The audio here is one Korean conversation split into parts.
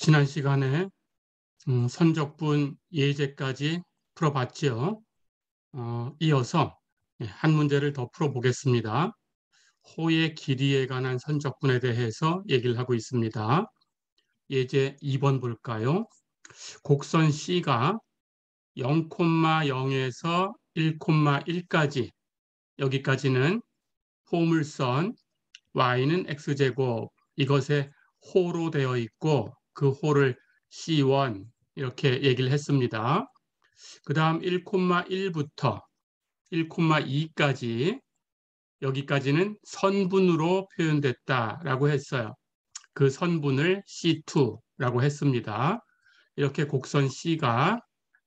지난 시간에 선적분 예제까지 풀어봤지요. 이어서 한 문제를 더 풀어보겠습니다. 호의 길이에 관한 선적분에 대해서 얘기를 하고 있습니다. 예제 2번 볼까요? 곡선 C가 0,0에서 1,1까지 여기까지는 포물선 y는 x제곱 이것에 호로 되어 있고 그 호를 C1 이렇게 얘기를 했습니다. 그 다음 1,1부터 1,2까지 여기까지는 선분으로 표현됐다라고 했어요. 그 선분을 C2라고 했습니다. 이렇게 곡선 C가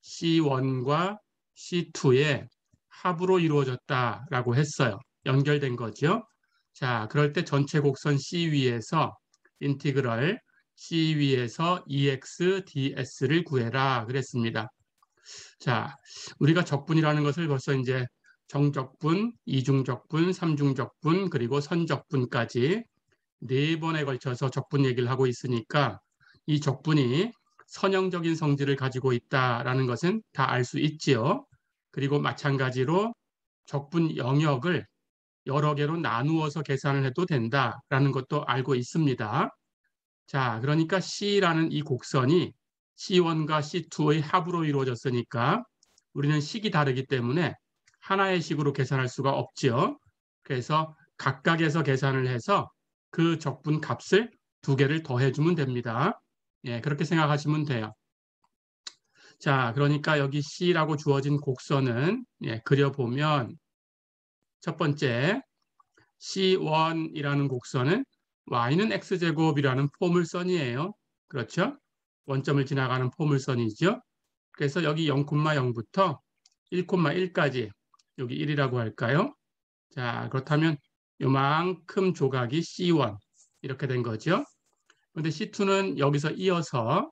C1과 C2의 합으로 이루어졌다라고 했어요. 연결된 거죠. 자, 그럴 때 전체 곡선 C 위에서 인티그럴 C 위에서 EX DS를 구해라 그랬습니다. 자, 우리가 적분이라는 것을 벌써 이제 정적분, 이중적분, 삼중적분, 그리고 선적분까지 네 번에 걸쳐서 적분 얘기를 하고 있으니까 이 적분이 선형적인 성질을 가지고 있다라는 것은 다 알 수 있지요. 그리고 마찬가지로 적분 영역을 여러 개로 나누어서 계산을 해도 된다라는 것도 알고 있습니다. 자, 그러니까 C라는 이 곡선이 C1과 C2의 합으로 이루어졌으니까 우리는 식이 다르기 때문에 하나의 식으로 계산할 수가 없지요. 그래서 각각에서 계산을 해서 그 적분 값을 두 개를 더해주면 됩니다. 예, 그렇게 생각하시면 돼요. 자, 그러니까 여기 C라고 주어진 곡선은 그려보면 첫 번째 C1이라는 곡선은 y는 x제곱이라는 포물선이에요. 그렇죠? 원점을 지나가는 포물선이죠. 그래서 여기 0,0부터 1,1까지 여기 1이라고 할까요? 자, 그렇다면 요만큼 조각이 C1 이렇게 된 거죠. 그런데 C2는 여기서 이어서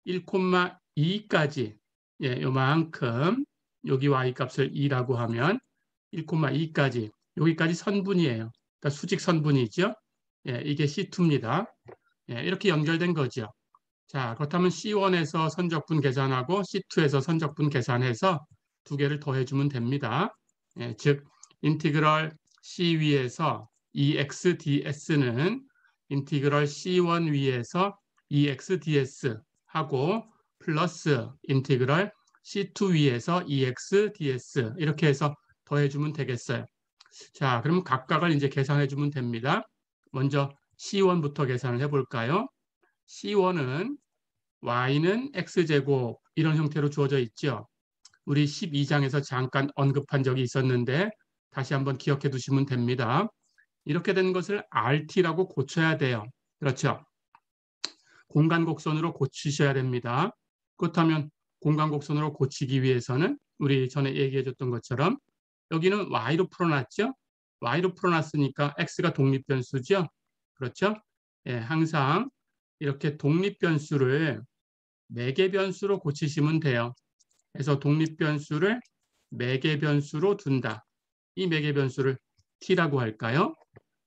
1,2까지 요만큼 여기 y 값을 2라고 하면 1,2까지 여기까지 선분이에요. 그러니까 수직 선분이죠. 이게 C2입니다. 이렇게 연결된 거죠. 자, 그렇다면 C1에서 선적분 계산하고 C2에서 선적분 계산해서 두 개를 더해주면 됩니다. 즉 인티그럴 C 위에서 EX DS는 인티그럴 C1 위에서 EX DS 하고 플러스 인티그럴 C2 위에서 EX DS 이렇게 해서 더해주면 되겠어요. 자, 그럼 각각을 이제 계산해주면 됩니다. 먼저 C1부터 계산을 해볼까요? C1은 y는 x제곱 이런 형태로 주어져 있죠. 우리 12장에서 잠깐 언급한 적이 있었는데 다시 한번 기억해 두시면 됩니다. 이렇게 된 것을 RT라고 고쳐야 돼요. 그렇죠? 공간곡선으로 고치셔야 됩니다. 그렇다면 공간곡선으로 고치기 위해서는 우리 전에 얘기해 줬던 것처럼 여기는 y로 풀어놨죠? y로 풀어놨으니까 x가 독립변수죠? 그렇죠? 항상 이렇게 독립변수를 매개변수로 고치시면 돼요. 그래서 독립변수를 매개변수로 둔다. 이 매개변수를 t라고 할까요?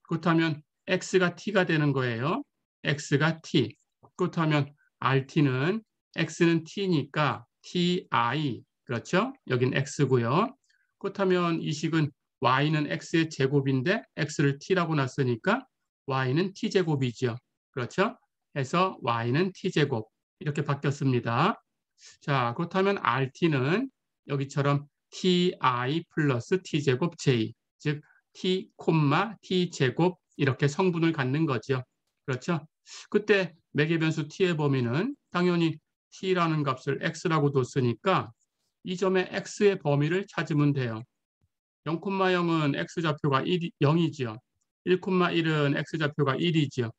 그렇다면 x가 t가 되는 거예요. x가 t. 그렇다면 rt는 x는 t니까 ti. 그렇죠? 여긴 x고요. 그렇다면 이 식은 y는 x의 제곱인데 x를 t라고 놨으니까 y는 t제곱이죠. 그렇죠? 해서 y는 t제곱 이렇게 바뀌었습니다. 자, 그렇다면 rt는 여기처럼 ti 플러스 t제곱 j 즉 t, t제곱 이렇게 성분을 갖는 거죠. 그렇죠? 그때 매개변수 t의 범위는 당연히 t라는 값을 x라고 뒀으니까 이 점의 x의 범위를 찾으면 돼요. 0,0은 x좌표가 0이지요. 1,1은 x좌표가 1이지요.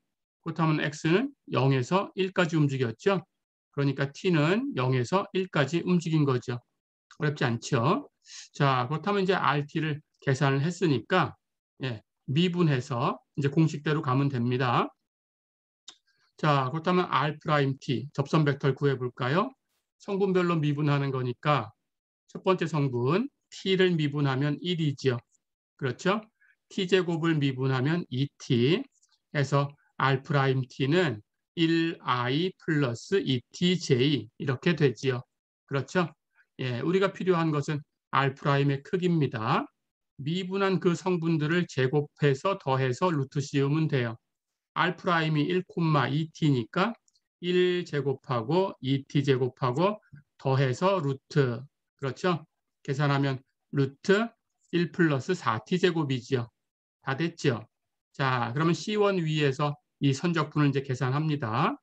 그렇다면 x는 0에서 1까지 움직였죠. 그러니까 t는 0에서 1까지 움직인 거죠. 어렵지 않죠? 자, 그렇다면 이제 RT를 계산을 했으니까 미분해서 이제 공식대로 가면 됩니다. 자, 그렇다면 R'T 접선 벡터를 구해볼까요? 성분별로 미분하는 거니까 첫 번째 성분 T를 미분하면 1이죠. 그렇죠? T제곱을 미분하면 2T 해서 R'T는 1i 플러스 2tj 이렇게 되지요. 그렇죠? 예, 우리가 필요한 것은 R'의 크기입니다. 미분한 그 성분들을 제곱해서 더해서 루트 씌우면 돼요. R'이 1,2t니까 1 제곱하고 2t 제곱하고 더해서 루트. 그렇죠? 계산하면 루트 1 플러스 4t 제곱이지요. 다 됐죠? 자, 그러면 C1 위에서 이 선적분을 이제 계산합니다.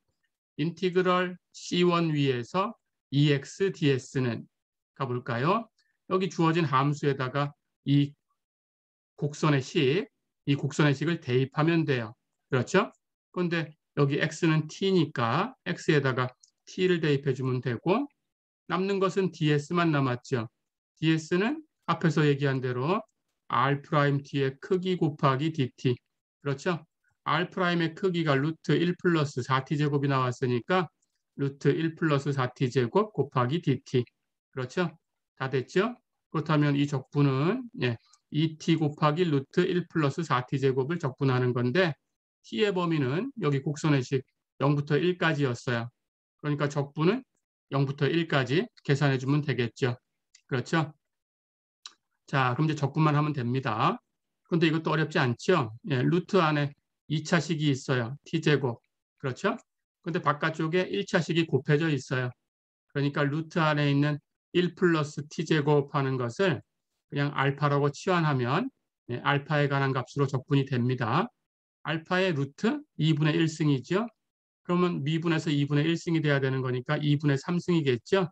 인티그럴 C1 위에서 EX DS는 가볼까요? 여기 주어진 함수에다가 이 곡선의 식, 이 곡선의 식을 대입하면 돼요. 그렇죠? 그런데 여기 x는 t니까 x에다가 t를 대입해 주면 되고 남는 것은 ds만 남았죠. ds는 앞에서 얘기한 대로 r't의 크기 곱하기 dt. 그렇죠? r'의 크기가 루트 1 플러스 4t 제곱이 나왔으니까 루트 1 플러스 4t 제곱 곱하기 dt. 그렇죠? 다 됐죠? 그렇다면 이 적분은 2t 곱하기 루트 1 플러스 4t 제곱을 적분하는 건데 t의 범위는 여기 곡선의 식 0부터 1까지였어요. 그러니까 적분은 0부터 1까지 계산해 주면 되겠죠. 그렇죠? 자, 그럼 이제 적분만 하면 됩니다. 그런데 이것도 어렵지 않죠? 예, 루트 안에 2차식이 있어요. t제곱. 그렇죠? 근데 바깥쪽에 1차식이 곱해져 있어요. 그러니까 루트 안에 있는 1 플러스 t제곱 하는 것을 그냥 알파라고 치환하면 알파에 관한 값으로 적분이 됩니다. 알파의 루트 2분의 1승이죠. 그러면 미분에서 2분의 1승이 돼야 되는 거니까 2분의 3승이겠죠.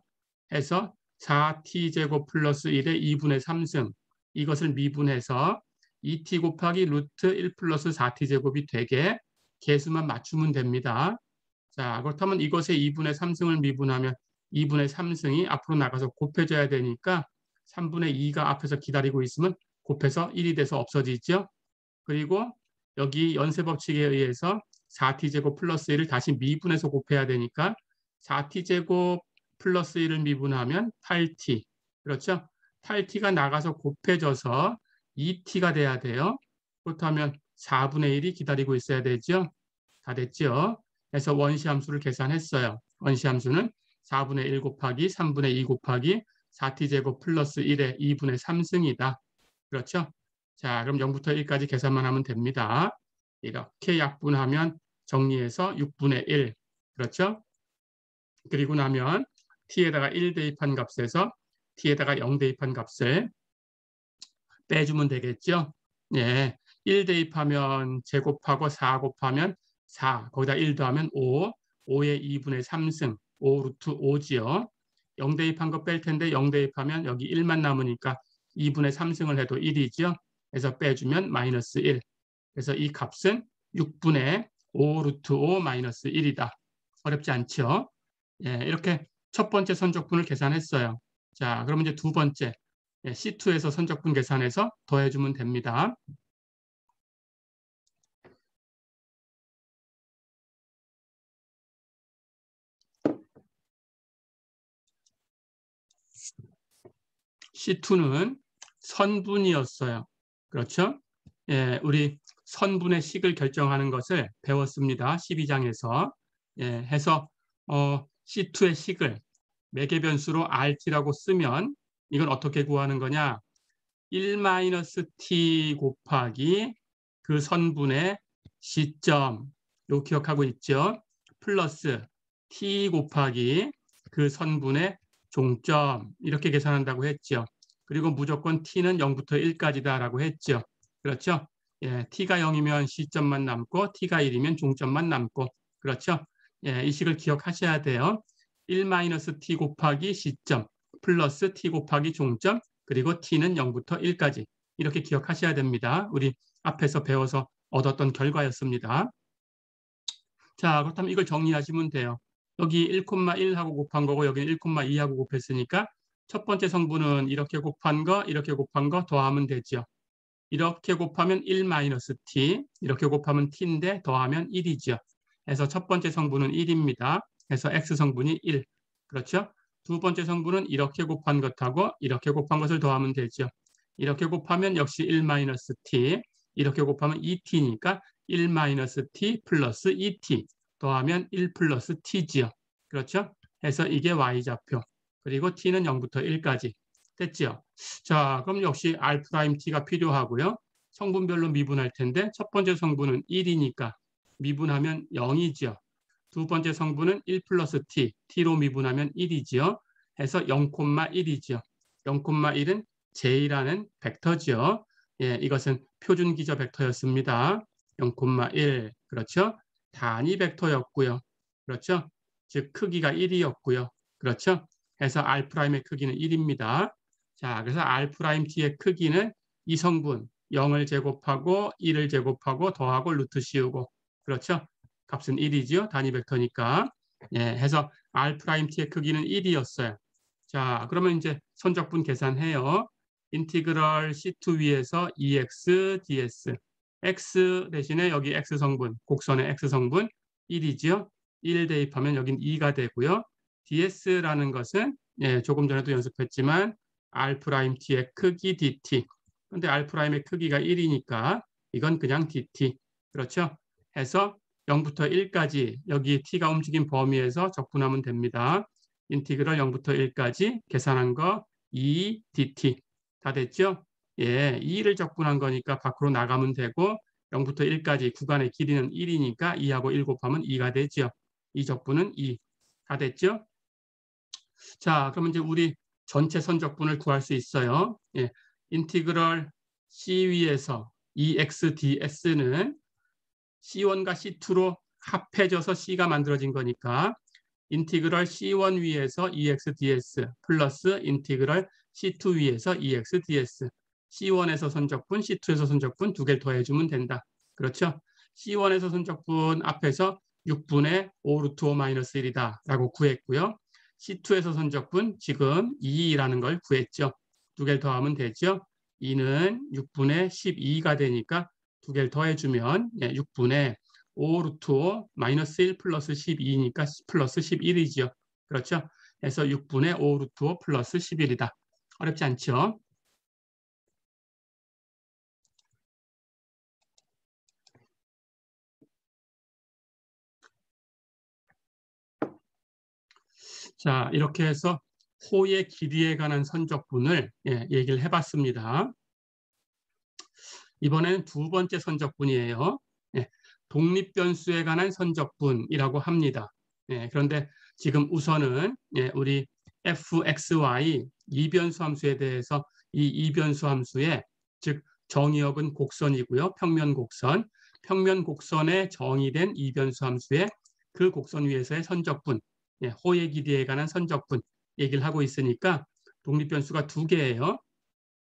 해서 4t제곱 플러스 1의 2분의 3승 이것을 미분해서 2t 곱하기 루트 1 플러스 4t제곱이 되게 개수만 맞추면 됩니다. 자, 그렇다면 이것의 2분의 3승을 미분하면 2분의 3승이 앞으로 나가서 곱해져야 되니까 3분의 2가 앞에서 기다리고 있으면 곱해서 1이 돼서 없어지죠. 그리고 여기 연쇄법칙에 의해서 4t제곱 플러스 1을 다시 미분해서 곱해야 되니까 4t제곱 플러스 1을 미분하면 8t. 그렇죠? 8t가 나가서 곱해져서 2t가 돼야 돼요. 그렇다면 4분의 1이 기다리고 있어야 되죠. 다 됐죠? 그래서 원시함수를 계산했어요. 원시함수는 4분의 1 곱하기 3분의 2 곱하기 4t제곱 플러스 1의 2분의 3승이다. 그렇죠? 자, 그럼 0부터 1까지 계산만 하면 됩니다. 이렇게 약분하면 정리해서 6분의 1. 그렇죠? 그리고 나면 t에다가 1 대입한 값에서 t에다가 0 대입한 값을 빼주면 되겠죠? 예. 1 대입하면 제곱하고 4 곱하면 4. 거기다 1 더하면 5. 5의 2분의 3승. 5 루트 5지요. 0 대입한 거 뺄 텐데 0 대입하면 여기 1만 남으니까 2분의 3승을 해도 1이죠. 그래서 빼주면 마이너스 1. 그래서 이 값은 6분의 5 루트 5 마이너스 1이다. 어렵지 않죠? 예, 이렇게 첫 번째 선적분을 계산했어요. 자, 그러면 이제 두 번째 C2에서 선적분 계산해서 더해주면 됩니다. C2는 선분이었어요. 그렇죠? 예, 우리 선분의 식을 결정하는 것을 배웠습니다. 12장에서. 예, 해서 C2의 식을 매개변수로 RT라고 쓰면 이건 어떻게 구하는 거냐? 1-t 곱하기 그 선분의 C점, 요 기억하고 있죠? 플러스 t 곱하기 그 선분의 종점, 이렇게 계산한다고 했죠. 그리고 무조건 t는 0부터 1까지다라고 했죠. 그렇죠? 예, t가 0이면 C점만 남고 t가 1이면 종점만 남고, 그렇죠? 예, 이 식을 기억하셔야 돼요. 1-t 곱하기 C점 플러스 t 곱하기 종점 그리고 t는 0부터 1까지 이렇게 기억하셔야 됩니다. 우리 앞에서 배워서 얻었던 결과였습니다. 자, 그렇다면 이걸 정리하시면 돼요. 여기 1,1하고 곱한 거고 여기는 1,2하고 곱했으니까 첫 번째 성분은 이렇게 곱한 거 이렇게 곱한 거 더하면 되죠. 이렇게 곱하면 1-t, 이렇게 곱하면 t인데 더하면 1이죠. 그래서 첫 번째 성분은 1입니다. 그래서 x성분이 1. 그렇죠? 두 번째 성분은 이렇게 곱한 것하고 이렇게 곱한 것을 더하면 되죠. 이렇게 곱하면 역시 1-t, 이렇게 곱하면 2t니까 1-t 플러스 2t. 더하면 1 플러스 t지요. 그렇죠? 해서 이게 y좌표. 그리고 t는 0부터 1까지. 됐죠? 자, 그럼 역시 R'T가 필요하고요. 성분별로 미분할 텐데 첫 번째 성분은 1이니까 미분하면 0이죠. 두 번째 성분은 1 플러스 t, t로 미분하면 1이지요. 해서 0,1이지요. 0,1은 J라는 벡터지요. 예, 이것은 표준 기저 벡터였습니다. 0,1, 그렇죠? 단위 벡터였고요. 그렇죠? 즉 크기가 1이었고요. 그렇죠? 해서 R'의 크기는 1입니다. 자, 그래서 R'T의 크기는 이 성분 0을 제곱하고 1을 제곱하고 더하고 루트 씌우고, 그렇죠? 값은 1이죠. 단위 벡터니까. 예, 해서 R'T의 크기는 1이었어요. 자, 그러면 이제 선적분 계산해요. 인티그럴 C2 위에서 EX ds. X 대신에 여기 X 성분, 곡선의 X 성분 1이지요. 1 대입하면 여긴 2가 되고요. ds라는 것은 예, 조금 전에도 연습했지만 R'T의 크기 dt. 근데 R'의 크기가 1이니까 이건 그냥 dt. 그렇죠? 해서 0부터 1까지 여기 t가 움직인 범위에서 적분하면 됩니다. 인티그럴 0부터 1까지 계산한 거 2 dt. 다 됐죠? 예, 2를 적분한 거니까 밖으로 나가면 되고 0부터 1까지 구간의 길이는 1이니까 2하고 1 곱하면 2가 되죠. 이 적분은 2. 다 됐죠? 자, 그러면 이제 우리 전체 선적분을 구할 수 있어요. 예, 인티그럴 C 위에서 EX ds는 C1과 C2로 합해져서 C가 만들어진 거니까 인티그럴 C1 위에서 EX ds 플러스 인티그럴 C2 위에서 EX ds. C1에서 선적분, C2에서 선적분 두 개를 더해주면 된다. 그렇죠? C1에서 선적분 앞에서 6분의 5 루트 5 마이너스 1이다 라고 구했고요. C2에서 선적분 지금 2라는 걸 구했죠. 두 개를 더하면 되죠. 2는 6분의 12가 되니까 두 개를 더해주면 6분의 5 루트 5 마이너스 1 플러스 12니까 플러스 11이지요. 그렇죠? 그래서 6분의 5 루트 5 플러스 11이다. 어렵지 않죠? 자, 이렇게 해서 호의 길이에 관한 선적분을 얘기를 해봤습니다. 이번에는 두 번째 선적분이에요. 독립변수에 관한 선적분이라고 합니다. 그런데 지금 우선은 우리 fxy 이변수 함수에 대해서 이 이변수 함수의 즉 정의역은 곡선이고요. 평면 곡선에 정의된 이변수 함수의 그 곡선 위에서의 선적분, 호의 길이에 관한 선적분 얘기를 하고 있으니까 독립변수가 두 개예요.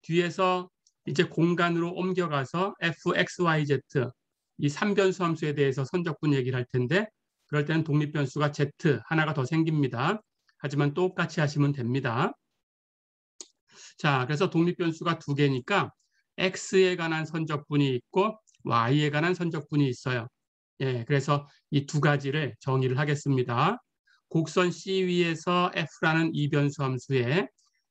뒤에서 이제 공간으로 옮겨가서 fxyz 이 3변수 함수에 대해서 선적분 얘기를 할 텐데 그럴 때는 독립변수가 z 하나가 더 생깁니다. 하지만 똑같이 하시면 됩니다. 자, 그래서 독립변수가 두 개니까 x에 관한 선적분이 있고 y에 관한 선적분이 있어요. 그래서 이 두 가지를 정의를 하겠습니다. 곡선 C 위에서 f라는 이변수 함수에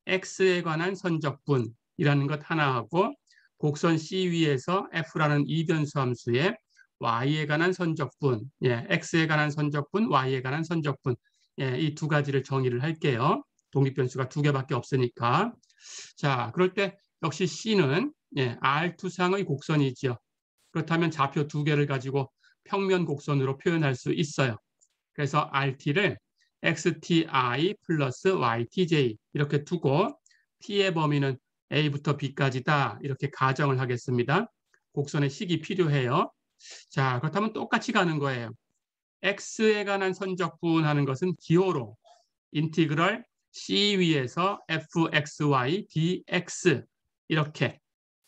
x에 관한 선적분이라는 것 하나 하고 곡선 C 위에서 f라는 이변수 함수에 y에 관한 선적분, x에 관한 선적분, y에 관한 선적분 이 두 가지를 정의를 할게요. 독립변수가 두 개밖에 없으니까. 자, 그럴 때 역시 C는 R2상의 곡선이지요. 그렇다면 좌표 두 개를 가지고 평면 곡선으로 표현할 수 있어요. 그래서 RT를 XTI 플러스 YTJ 이렇게 두고 T의 범위는 A부터 B까지다 이렇게 가정을 하겠습니다. 곡선의 식이 필요해요. 자, 그렇다면 똑같이 가는 거예요. X에 관한 선적분 하는 것은 기호로 인티그럴 C 위에서 fxy dx 이렇게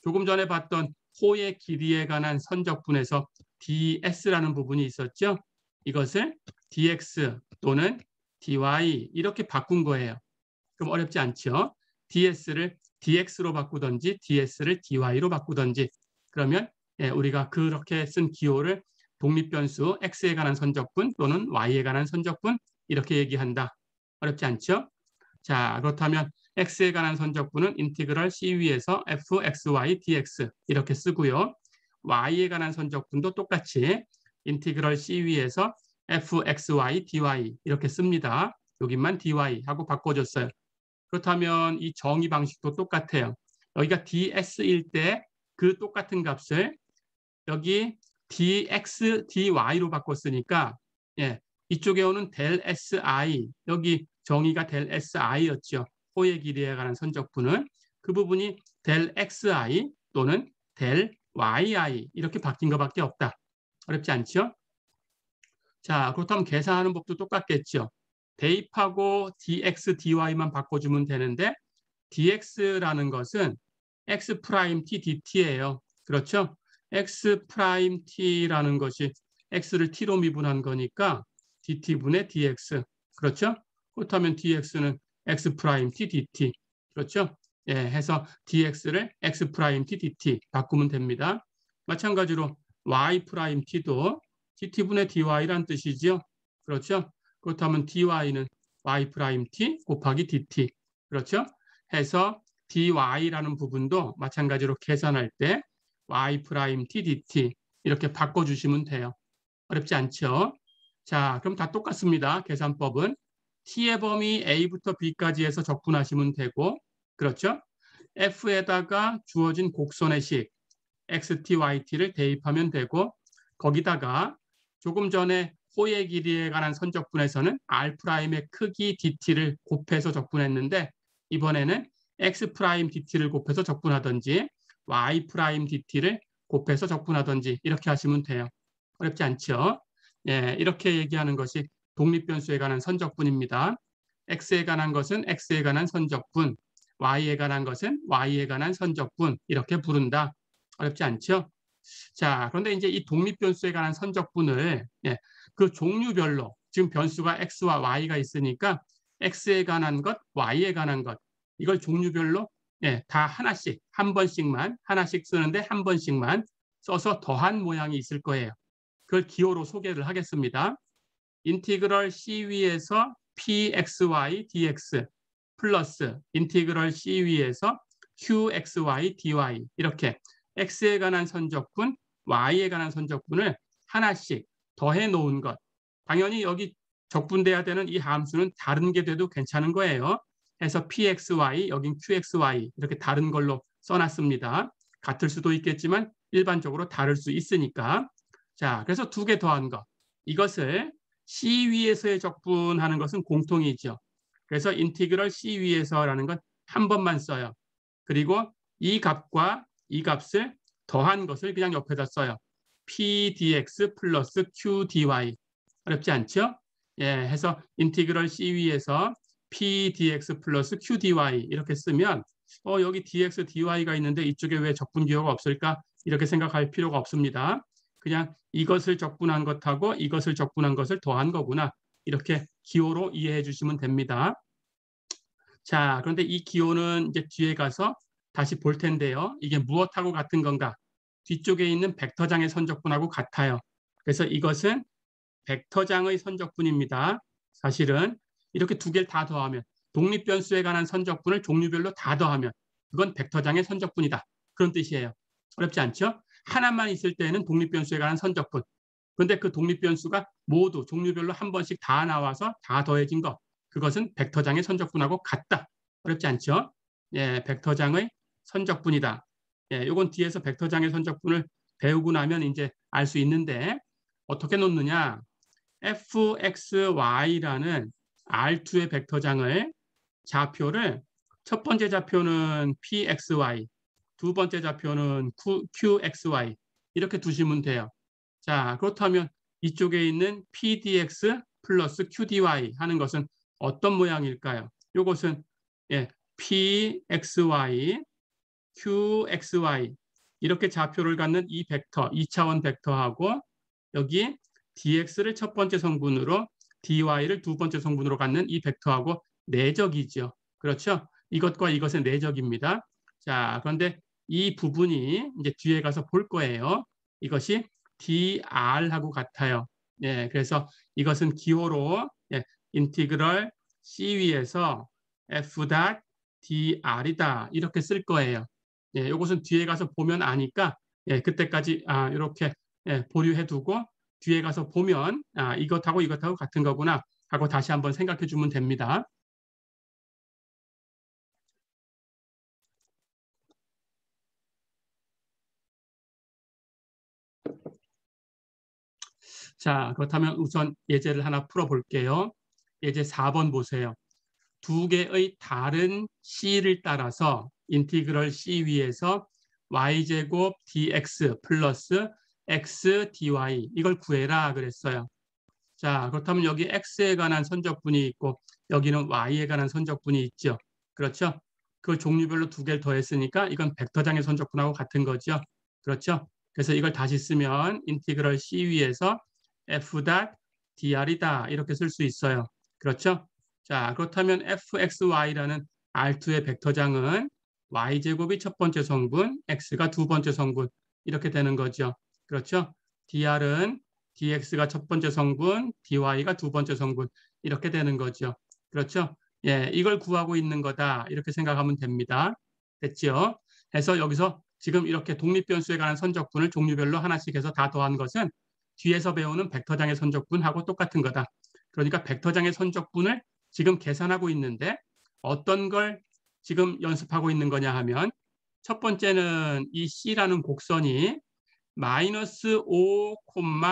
조금 전에 봤던 호의 길이에 관한 선적분에서 ds라는 부분이 있었죠. 이것을 dx 또는 dy 이렇게 바꾼 거예요. 그럼 어렵지 않죠. ds를 dx로 바꾸든지 ds를 dy로 바꾸든지 그러면 우리가 그렇게 쓴 기호를 독립변수 x에 관한 선적분 또는 y에 관한 선적분 이렇게 얘기한다. 어렵지 않죠? 자, 그렇다면 x에 관한 선적분은 인티그럴 C 위에서 fxy dx 이렇게 쓰고요. y에 관한 선적분도 똑같이 인티그럴 C 위에서 fxy dy 이렇게 씁니다. 여기만 dy 하고 바꿔줬어요. 그렇다면 이 정의 방식도 똑같아요. 여기가 ds일 때 그 똑같은 값을 여기 dx, dy로 바꿨으니까 예, 이쪽에 오는 del si, 여기 정의가 del si였죠. 호의 길이에 관한 선적분은 그 부분이 del xi 또는 del yi 이렇게 바뀐 것밖에 없다. 어렵지 않죠? 자, 그렇다면 계산하는 법도 똑같겠죠. 대입하고 dx, dy만 바꿔주면 되는데 dx라는 것은 x 프라임 t dt예요. 그렇죠? x 프라임 t라는 것이 x를 t로 미분한 거니까 dt분의 dx. 그렇죠? 그렇다면 dx는 x 프라임 t dt. 그렇죠? 예, 해서 dx를 x 프라임 t dt 바꾸면 됩니다. 마찬가지로 y 프라임 t도 dt분의 dy란 뜻이죠. 그렇죠? 그렇다면 dy는 y 프라임 t 곱하기 dt. 그렇죠? 해서 dy라는 부분도 마찬가지로 계산할 때 y 프라임 t dt 이렇게 바꿔주시면 돼요. 어렵지 않죠? 자, 그럼 다 똑같습니다. 계산법은 t의 범위 a부터 b까지 해서 적분하시면 되고, 그렇죠? f에다가 주어진 곡선의 식 xt, yt를 대입하면 되고, 거기다가 조금 전에 호의 길이에 관한 선적분에서는 r'의 크기 dt를 곱해서 적분했는데, 이번에는 x 프라임 dt를 곱해서 적분하든지 y 프라임 dt를 곱해서 적분하든지 이렇게 하시면 돼요. 어렵지 않죠? 예, 이렇게 얘기하는 것이 독립변수에 관한 선적분입니다. x에 관한 것은 x에 관한 선적분, y에 관한 것은 y에 관한 선적분 이렇게 부른다. 어렵지 않죠? 자, 그런데 이제 이 독립변수에 관한 선적분을 예, 그 종류별로 지금 변수가 x와 y가 있으니까 x에 관한 것, y에 관한 것 이걸 종류별로 예, 다 하나씩 한 번씩만 하나씩 쓰는데 한 번씩만 써서 더한 모양이 있을 거예요. 그걸 기호로 소개를 하겠습니다. 인티그럴 c 위에서 pxy dx 플러스 인티그럴 c 위에서 qxy dy 이렇게 x에 관한 선적분, y에 관한 선적분을 하나씩 더해 놓은 것. 당연히 여기 적분돼야 되는 이 함수는 다른 게 돼도 괜찮은 거예요. 해서 pxy, 여긴 qxy 이렇게 다른 걸로 써놨습니다. 같을 수도 있겠지만 일반적으로 다를 수 있으니까. 자, 그래서 두 개 더한 것. 이것을 c 위에서의 적분하는 것은 공통이죠. 그래서 인티그럴 c 위에서라는 건 한 번만 써요. 그리고 이 값과 이 값을 더한 것을 그냥 옆에다 써요. p dx 플러스 q dy. 어렵지 않죠? 예, 해서 인티그럴 c 위에서 p dx 플러스 q dy 이렇게 쓰면 여기 dx dy가 있는데 이쪽에 왜 적분 기호가 없을까? 이렇게 생각할 필요가 없습니다. 그냥 이것을 적분한 것하고 이것을 적분한 것을 더한 거구나. 이렇게 기호로 이해해 주시면 됩니다. 자, 그런데 이 기호는 이제 뒤에 가서 다시 볼 텐데요. 이게 무엇하고 같은 건가? 뒤쪽에 있는 벡터장의 선적분하고 같아요. 그래서 이것은 벡터장의 선적분입니다. 사실은 이렇게 두 개를 다 더하면 독립변수에 관한 선적분을 종류별로 다 더하면 그건 벡터장의 선적분이다. 그런 뜻이에요. 어렵지 않죠? 하나만 있을 때는 독립변수에 관한 선적분. 그런데 그 독립변수가 모두 종류별로 한 번씩 다 나와서 다 더해진 것. 그것은 벡터장의 선적분하고 같다. 어렵지 않죠? 예, 벡터장의 선적분이다. 예, 요건 뒤에서 벡터장의 선적분을 배우고 나면 이제 알 수 있는데 어떻게 놓느냐? fxy라는 R2의 벡터장을 좌표를 첫 번째 좌표는 pxy, 두 번째 좌표는 qxy 이렇게 두시면 돼요. 자, 그렇다면 이쪽에 있는 pdx 플러스 qdy 하는 것은 어떤 모양일까요? 이것은 예, pxy, qxy 이렇게 좌표를 갖는 이 벡터, 2차원 벡터하고 여기 dx를 첫 번째 성분으로 dy를 두 번째 성분으로 갖는 이 벡터하고 내적이죠. 그렇죠? 이것과 이것의 내적입니다. 자, 그런데 이 부분이 이제 뒤에 가서 볼 거예요. 이것이 dr하고 같아요. 예, 그래서 이것은 기호로 예, 인티그럴 c 위에서 f.dr이다 이렇게 쓸 거예요. 예, 이것은 뒤에 가서 보면 아니까 예, 그때까지 이렇게 예, 보류해두고 뒤에 가서 보면 이것하고 이것하고 같은 거구나 하고 다시 한번 생각해 주면 됩니다. 자, 그렇다면 우선 예제를 하나 풀어볼게요. 예제 4번 보세요. 두 개의 다른 c를 따라서 인티그럴 c 위에서 y제곱 dx 플러스 x dy 이걸 구해라 그랬어요. 자, 그렇다면 여기 x에 관한 선적분이 있고 여기는 y에 관한 선적분이 있죠. 그렇죠? 그 종류별로 두 개를 더했으니까 이건 벡터장의 선적분하고 같은 거죠. 그렇죠? 그래서 이걸 다시 쓰면 인티그럴 c 위에서 f dr이다 이렇게 쓸 수 있어요. 그렇죠? 자, 그렇다면 fxy라는 R2의 벡터장은 y제곱이 첫 번째 성분, x가 두 번째 성분 이렇게 되는 거죠. 그렇죠? dr은 dx가 첫 번째 성분, dy가 두 번째 성분 이렇게 되는 거죠. 그렇죠? 예, 이걸 구하고 있는 거다 이렇게 생각하면 됩니다. 됐죠? 해서 여기서 지금 이렇게 독립변수에 관한 선적분을 종류별로 하나씩 해서 다 더한 것은 뒤에서 배우는 벡터장의 선적분하고 똑같은 거다. 그러니까 벡터장의 선적분을 지금 계산하고 있는데 어떤 걸 지금 연습하고 있는 거냐 하면 첫 번째는 이 C라는 곡선이 마이너스 5,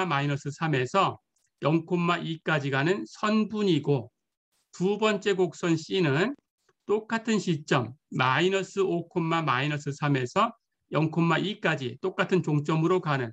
마이너스 3에서 0,2까지 가는 선분이고 두 번째 곡선 C는 똑같은 시점 마이너스 5, 마이너스 3에서 0,2까지 똑같은 종점으로 가는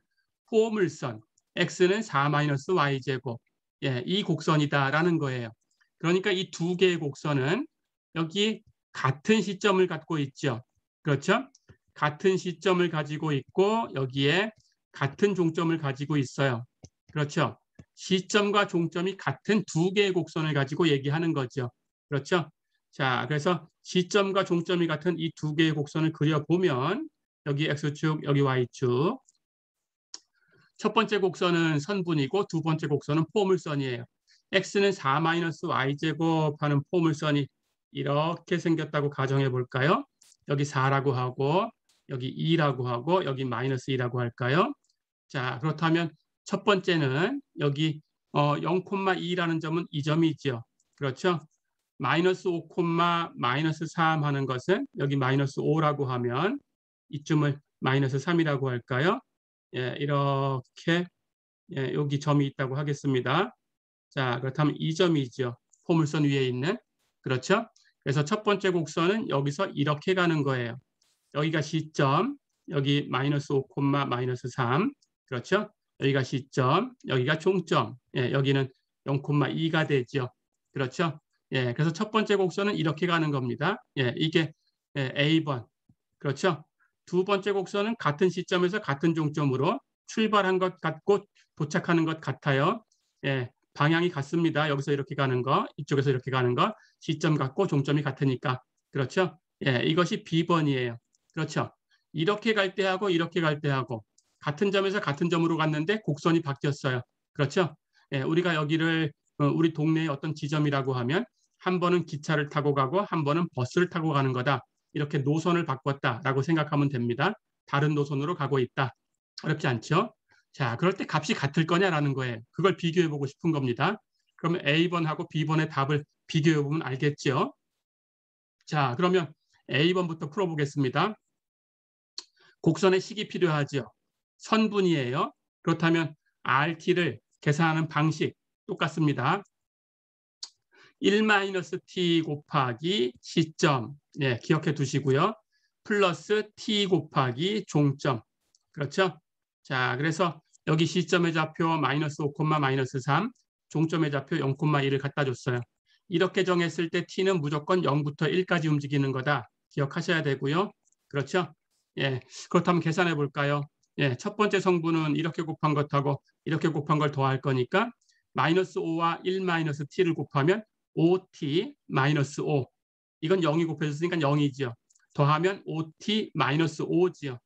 포물선 x는 4-y제곱 예, 이 곡선이다라는 거예요. 그러니까 이 두 개의 곡선은 여기 같은 시점을 갖고 있죠. 그렇죠? 같은 시점을 가지고 있고 여기에 같은 종점을 가지고 있어요. 그렇죠? 시점과 종점이 같은 두 개의 곡선을 가지고 얘기하는 거죠. 그렇죠? 자, 그래서 시점과 종점이 같은 이 두 개의 곡선을 그려보면 여기 x축, 여기 y축. 첫 번째 곡선은 선분이고 두 번째 곡선은 포물선이에요. x는 4-y제곱 하는 포물선이 이렇게 생겼다고 가정해 볼까요? 여기 4라고 하고 여기 2라고 하고 여기 마이너스 2라고 할까요? 자, 그렇다면 첫 번째는 여기 0,2라는 점은 이 점이죠. 그렇죠? 마이너스 5, 마이너스 3 하는 것은 여기 마이너스 5라고 하면 이쯤을 마이너스 3이라고 할까요? 예, 이렇게 예, 여기 점이 있다고 하겠습니다. 자, 그렇다면 이 점이죠. 포물선 위에 있는. 그렇죠? 그래서 첫 번째 곡선은 여기서 이렇게 가는 거예요. 여기가 시점, 여기 마이너스 5, 마이너스 3. 그렇죠? 여기가 시점, 여기가 종점. 예, 여기는 0,2가 되죠. 그렇죠? 예, 그래서 첫 번째 곡선은 이렇게 가는 겁니다. 예, 이게 A번. 그렇죠? 두 번째 곡선은 같은 시점에서 같은 종점으로 출발한 것 같고 도착하는 것 같아요. 예, 방향이 같습니다. 여기서 이렇게 가는 거, 이쪽에서 이렇게 가는 거, 시점 같고 종점이 같으니까. 그렇죠? 예, 이것이 B번이에요. 그렇죠? 이렇게 갈 때하고 이렇게 갈 때하고 같은 점에서 같은 점으로 갔는데 곡선이 바뀌었어요. 그렇죠? 예, 우리가 여기를 우리 동네의 어떤 지점이라고 하면 한 번은 기차를 타고 가고 한 번은 버스를 타고 가는 거다. 이렇게 노선을 바꿨다라고 생각하면 됩니다. 다른 노선으로 가고 있다. 어렵지 않죠? 자, 그럴 때 값이 같을 거냐라는 거예요. 그걸 비교해보고 싶은 겁니다. 그러면 A번하고 B번의 답을 비교해보면 알겠죠? 자, 그러면 A번부터 풀어보겠습니다. 곡선의 식이 필요하죠. 선분이에요. 그렇다면 RT를 계산하는 방식 똑같습니다. 1-t 곱하기 시점, 예, 기억해 두시고요. 플러스 t 곱하기 종점. 그렇죠? 자, 그래서 여기 시점의 좌표 마이너스 5, 마이너스 3, 종점의 좌표 0,1을 갖다 줬어요. 이렇게 정했을 때 t는 무조건 0부터 1까지 움직이는 거다. 기억하셔야 되고요. 그렇죠? 예, 그렇다면 계산해 볼까요? 예, 첫 번째 성분은 이렇게 곱한 것하고 이렇게 곱한 걸 더할 거니까 마이너스 5와 1-t를 곱하면 5t 마이너스 5. 이건 0이 곱해졌으니까 0이죠. 더하면 5t 마이너스 5지요.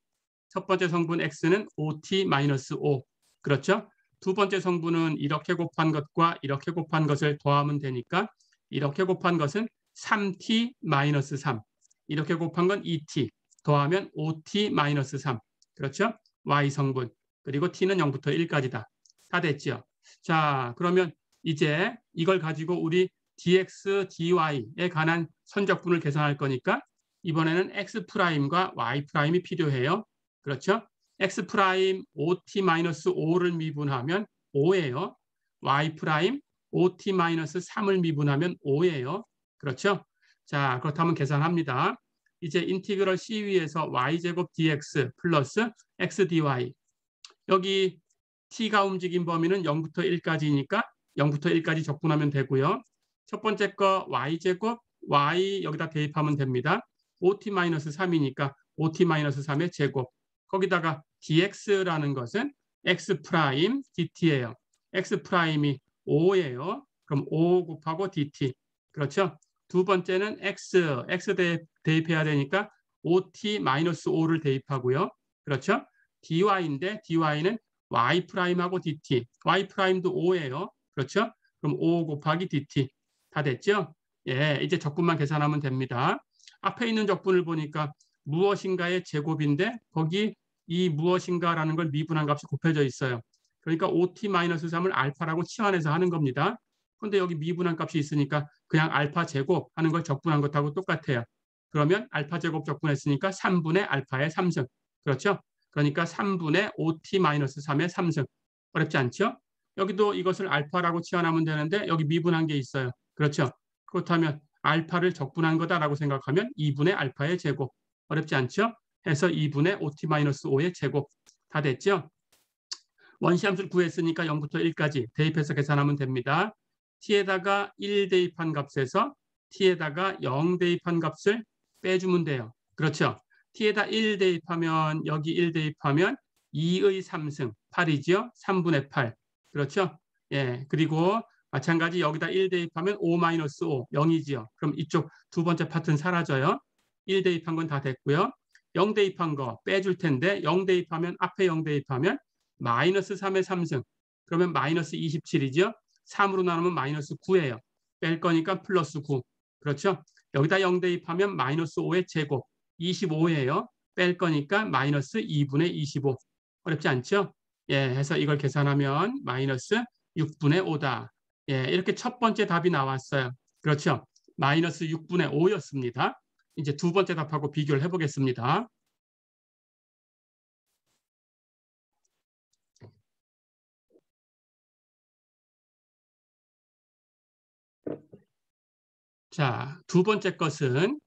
첫 번째 성분 x는 5t 마이너스 5. 그렇죠? 두 번째 성분은 이렇게 곱한 것과 이렇게 곱한 것을 더하면 되니까 이렇게 곱한 것은 3t 마이너스 3. 이렇게 곱한 건 2t. 더하면 5t 마이너스 3. 그렇죠? y 성분. 그리고 t는 0부터 1까지다. 다 됐죠. 자, 그러면 이제 이걸 가지고 우리 dx, dy에 관한 선적분을 계산할 거니까 이번에는 x''과 y''이 필요해요. 그렇죠? x' 5t-5를 미분하면 5예요. y' 5t-3을 미분하면 5예요. 그렇죠? 자, 그렇다면 계산합니다. 이제 인티그럴 c 위에서 y제곱 dx 플러스 x dy. 여기 t가 움직인 범위는 0부터 1까지니까 0부터 1까지 적분하면 되고요. 첫 번째 거 y제곱 y 여기다 대입하면 됩니다. 5t-3이니까 5t-3의 제곱. 거기다가 dx라는 것은 x' dt예요. x'이 5예요. 그럼 5 곱하고 dt. 그렇죠? 두 번째는 x 대입해야 되니까 5t-5를 대입하고요. 그렇죠? dy인데 dy는 y'하고 dt. y'도 5예요. 그렇죠? 그럼 5 곱하기 dt. 다 됐죠? 예, 이제 적분만 계산하면 됩니다. 앞에 있는 적분을 보니까 무엇인가의 제곱인데 거기 이 무엇인가라는 걸 미분한 값이 곱해져 있어요. 그러니까 5t-3을 알파라고 치환해서 하는 겁니다. 그런데 여기 미분한 값이 있으니까 그냥 알파 제곱 하는 걸 적분한 것하고 똑같아요. 그러면 알파 제곱 적분했으니까 3분의 알파의 3승. 그렇죠? 그러니까 3분의 5t-3의 3승. 어렵지 않죠? 여기도 이것을 알파라고 치환하면 되는데 여기 미분한 게 있어요. 그렇죠? 그렇다면 알파를 적분한 거다라고 생각하면 2분의 알파의 제곱. 어렵지 않죠? 해서 2분의 5t-5의 제곱. 다 됐죠? 원시함수를 구했으니까 0부터 1까지 대입해서 계산하면 됩니다. t에다가 1 대입한 값에서 t에다가 0 대입한 값을 빼주면 돼요. 그렇죠? t에다 1 대입하면 여기 1 대입하면 2의 3승 8이죠. 3분의 8. 그렇죠? 예. 그리고 마찬가지 여기다 1 대입하면 5-5 0이지요. 그럼 이쪽 두 번째 파트는 사라져요. 1 대입한 건 다 됐고요. 0 대입한 거 빼줄 텐데 0 대입하면 앞에 0 대입하면 마이너스 3의 3승. 그러면 마이너스 27이죠. 3으로 나누면 마이너스 9예요. 뺄 거니까 플러스 9. 그렇죠? 여기다 0 대입하면 마이너스 5의 제곱. 25예요. 뺄 거니까 마이너스 2분의 25. 어렵지 않죠? 예, 해서 이걸 계산하면 마이너스 6분의 5다. 예, 이렇게 첫 번째 답이 나왔어요. 그렇죠? 마이너스 6분의 5였습니다. 이제 두 번째 답하고 비교를 해보겠습니다. 자, 두 번째 것은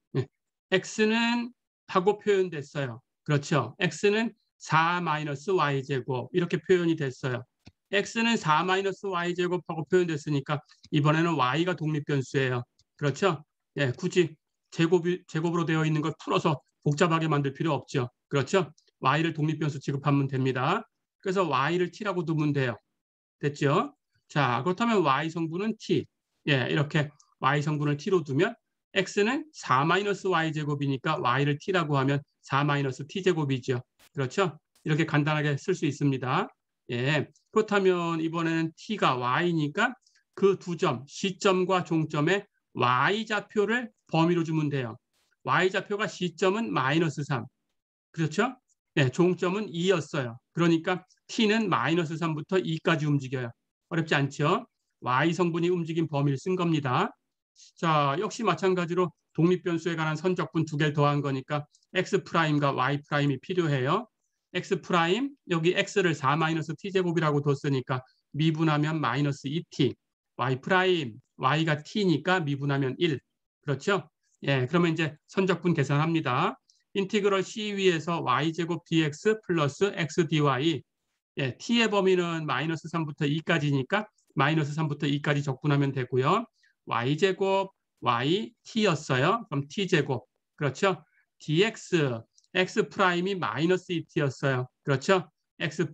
x는 하고 표현됐어요. 그렇죠? x는 4-y제곱 이렇게 표현이 됐어요. x는 4-y제곱하고 표현됐으니까 이번에는 y가 독립변수예요. 그렇죠? 예, 굳이 제곱으로 되어 있는 걸 풀어서 복잡하게 만들 필요 없죠. 그렇죠? y를 독립변수 취급하면 됩니다. 그래서 y를 t라고 두면 돼요. 됐죠? 자, 그렇다면 y 성분은 t. 예, 이렇게 y 성분을 t로 두면 x는 4-y제곱이니까 y를 t라고 하면 4-t제곱이죠. 그렇죠? 이렇게 간단하게 쓸 수 있습니다. 예, 그렇다면 이번에는 t가 y니까 그 두 점, 시점과 종점에 y좌표를 범위로 주면 돼요. y좌표가 시점은 마이너스 3. 그렇죠? 네, 종점은 2였어요. 그러니까 t는 마이너스 3부터 2까지 움직여요. 어렵지 않죠? y 성분이 움직인 범위를 쓴 겁니다. 자, 역시 마찬가지로 독립변수에 관한 선적분 두 개를 더한 거니까 x''과 y''이 필요해요. x', 여기 x를 4-t제곱이라고 뒀으니까 미분하면 마이너스 2t. y', y가 t니까 미분하면 1. 그렇죠? 예, 그러면 이제 선적분 계산합니다. 인티그럴 c 위에서 y제곱 dx 플러스 x dy. 예, t의 범위는 마이너스 3부터 2까지니까 마이너스 3부터 2까지 적분하면 되고요. y제곱 y t였어요. 그럼 t제곱. 그렇죠? dx x'이 마이너스 2t였어요. 그렇죠? x'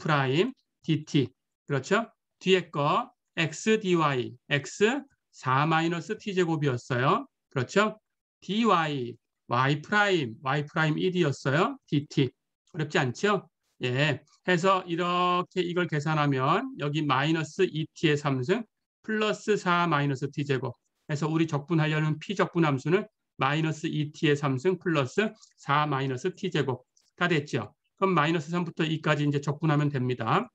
dt. 그렇죠? 뒤에 거 x dy x 4-t제곱이었어요. 그렇죠? dy y' 1이었어요. dt. 어렵지 않죠? 예, 해서 이렇게 이걸 계산하면 여기 마이너스 2t의 3승 플러스 4-t제곱 해서 우리 적분하려는 p적분 함수는 마이너스 2t의 3승 플러스 4-t제곱 다 됐죠? 그럼 마이너스 3부터 2까지 이제 적분하면 됩니다.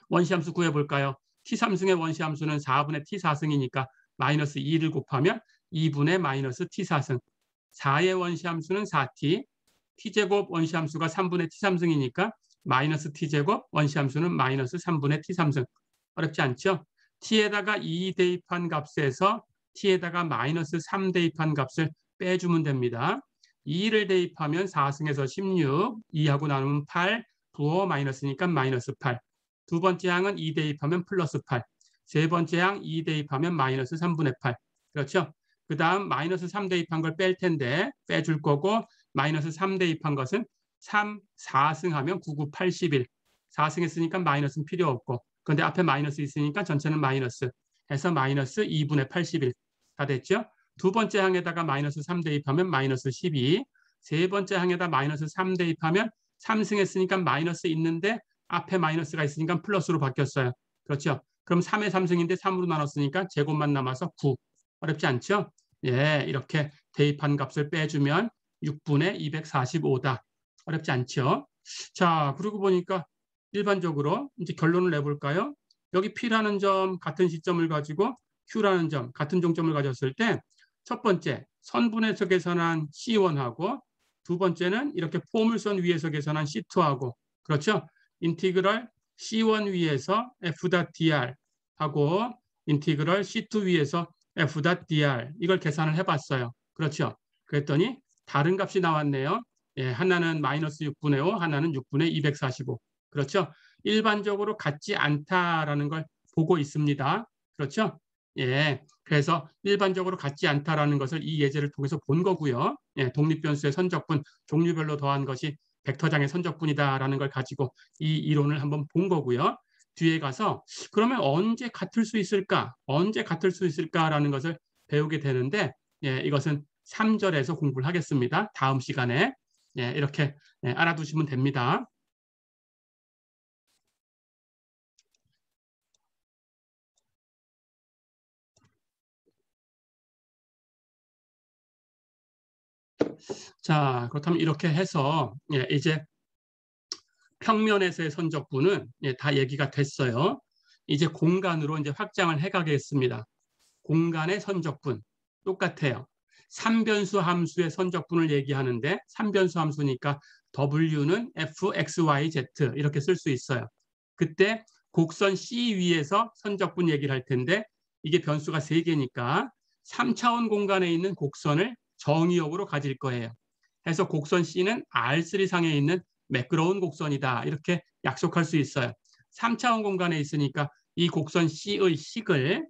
원시함수 구해볼까요? t3승의 원시함수는 4분의 t4승이니까 마이너스 2를 곱하면 2분의 마이너스 t4승. 4의 원시함수는 4t, t제곱 원시함수가 3분의 t3승이니까 마이너스 t제곱 원시함수는 마이너스 3분의 t3승. 어렵지 않죠? t에다가 2 대입한 값에서 t에다가 마이너스 3 대입한 값을 빼주면 됩니다. 2를 대입하면 4승에서 16, 2하고 나누면 8, 9호 마이너스니까 마이너스 8. 두 번째 항은 2 대입하면 플러스 8. 세 번째 항 2 대입하면 마이너스 3분의 8. 그렇죠? 그 다음 마이너스 3 대입한 걸 뺄 텐데 빼줄 거고 마이너스 3 대입한 것은 3, 4승하면 9, 9, 81. 4승 했으니까 마이너스는 필요 없고 그런데 앞에 마이너스 있으니까 전체는 마이너스 해서 마이너스 2분의 81. 다 됐죠? 두 번째 항에다가 마이너스 3 대입하면 마이너스 12. 세 번째 항에다 마이너스 3 대입하면 3승 했으니까 마이너스 있는데 앞에 마이너스가 있으니까 플러스로 바뀌었어요. 그렇죠? 그럼 3의 3승인데 3으로 나눴으니까 제곱만 남아서 9. 어렵지 않죠? 예, 이렇게 대입한 값을 빼주면 6분의 245다. 어렵지 않죠? 자, 그러고 보니까 일반적으로 이제 결론을 내볼까요? 여기 P라는 점 같은 시점을 가지고 Q라는 점 같은 종점을 가졌을 때 첫 번째 선분해서 계산한 C1하고 두 번째는 이렇게 포물선 위에서 계산한 C2하고 그렇죠? 인티그럴 C1 위에서 F.dr 하고 인티그럴 C2 위에서 F.dr 이걸 계산을 해봤어요. 그렇죠? 그랬더니 다른 값이 나왔네요. 예, 하나는 마이너스 6분의 5, 하나는 6분의 245. 그렇죠? 일반적으로 같지 않다라는 걸 보고 있습니다. 그렇죠? 예, 그래서 일반적으로 같지 않다라는 것을 이 예제를 통해서 본 거고요. 예, 독립변수의 선적분, 종류별로 더한 것이 벡터장의 선적분이다라는 걸 가지고 이 이론을 한번 본 거고요. 뒤에 가서 그러면 언제 같을 수 있을까? 언제 같을 수 있을까라는 것을 배우게 되는데 예, 이것은 3절에서 공부를 하겠습니다. 다음 시간에 예, 이렇게 예, 알아두시면 됩니다. 자, 그렇다면 이렇게 해서 예, 이제 평면에서의 선적분은 예, 다 얘기가 됐어요. 이제 공간으로 이제 확장을 해가겠습니다. 공간의 선적분 똑같아요. 3변수 함수의 선적분을 얘기하는데 3변수 함수니까 W는 f, x, y, z 이렇게 쓸 수 있어요. 그때 곡선 C 위에서 선적분 얘기를 할 텐데 이게 변수가 3개니까 3차원 공간에 있는 곡선을 정의역으로 가질 거예요. 해서 곡선 C는 R3상에 있는 매끄러운 곡선이다. 이렇게 약속할 수 있어요. 3차원 공간에 있으니까 이 곡선 C의 식을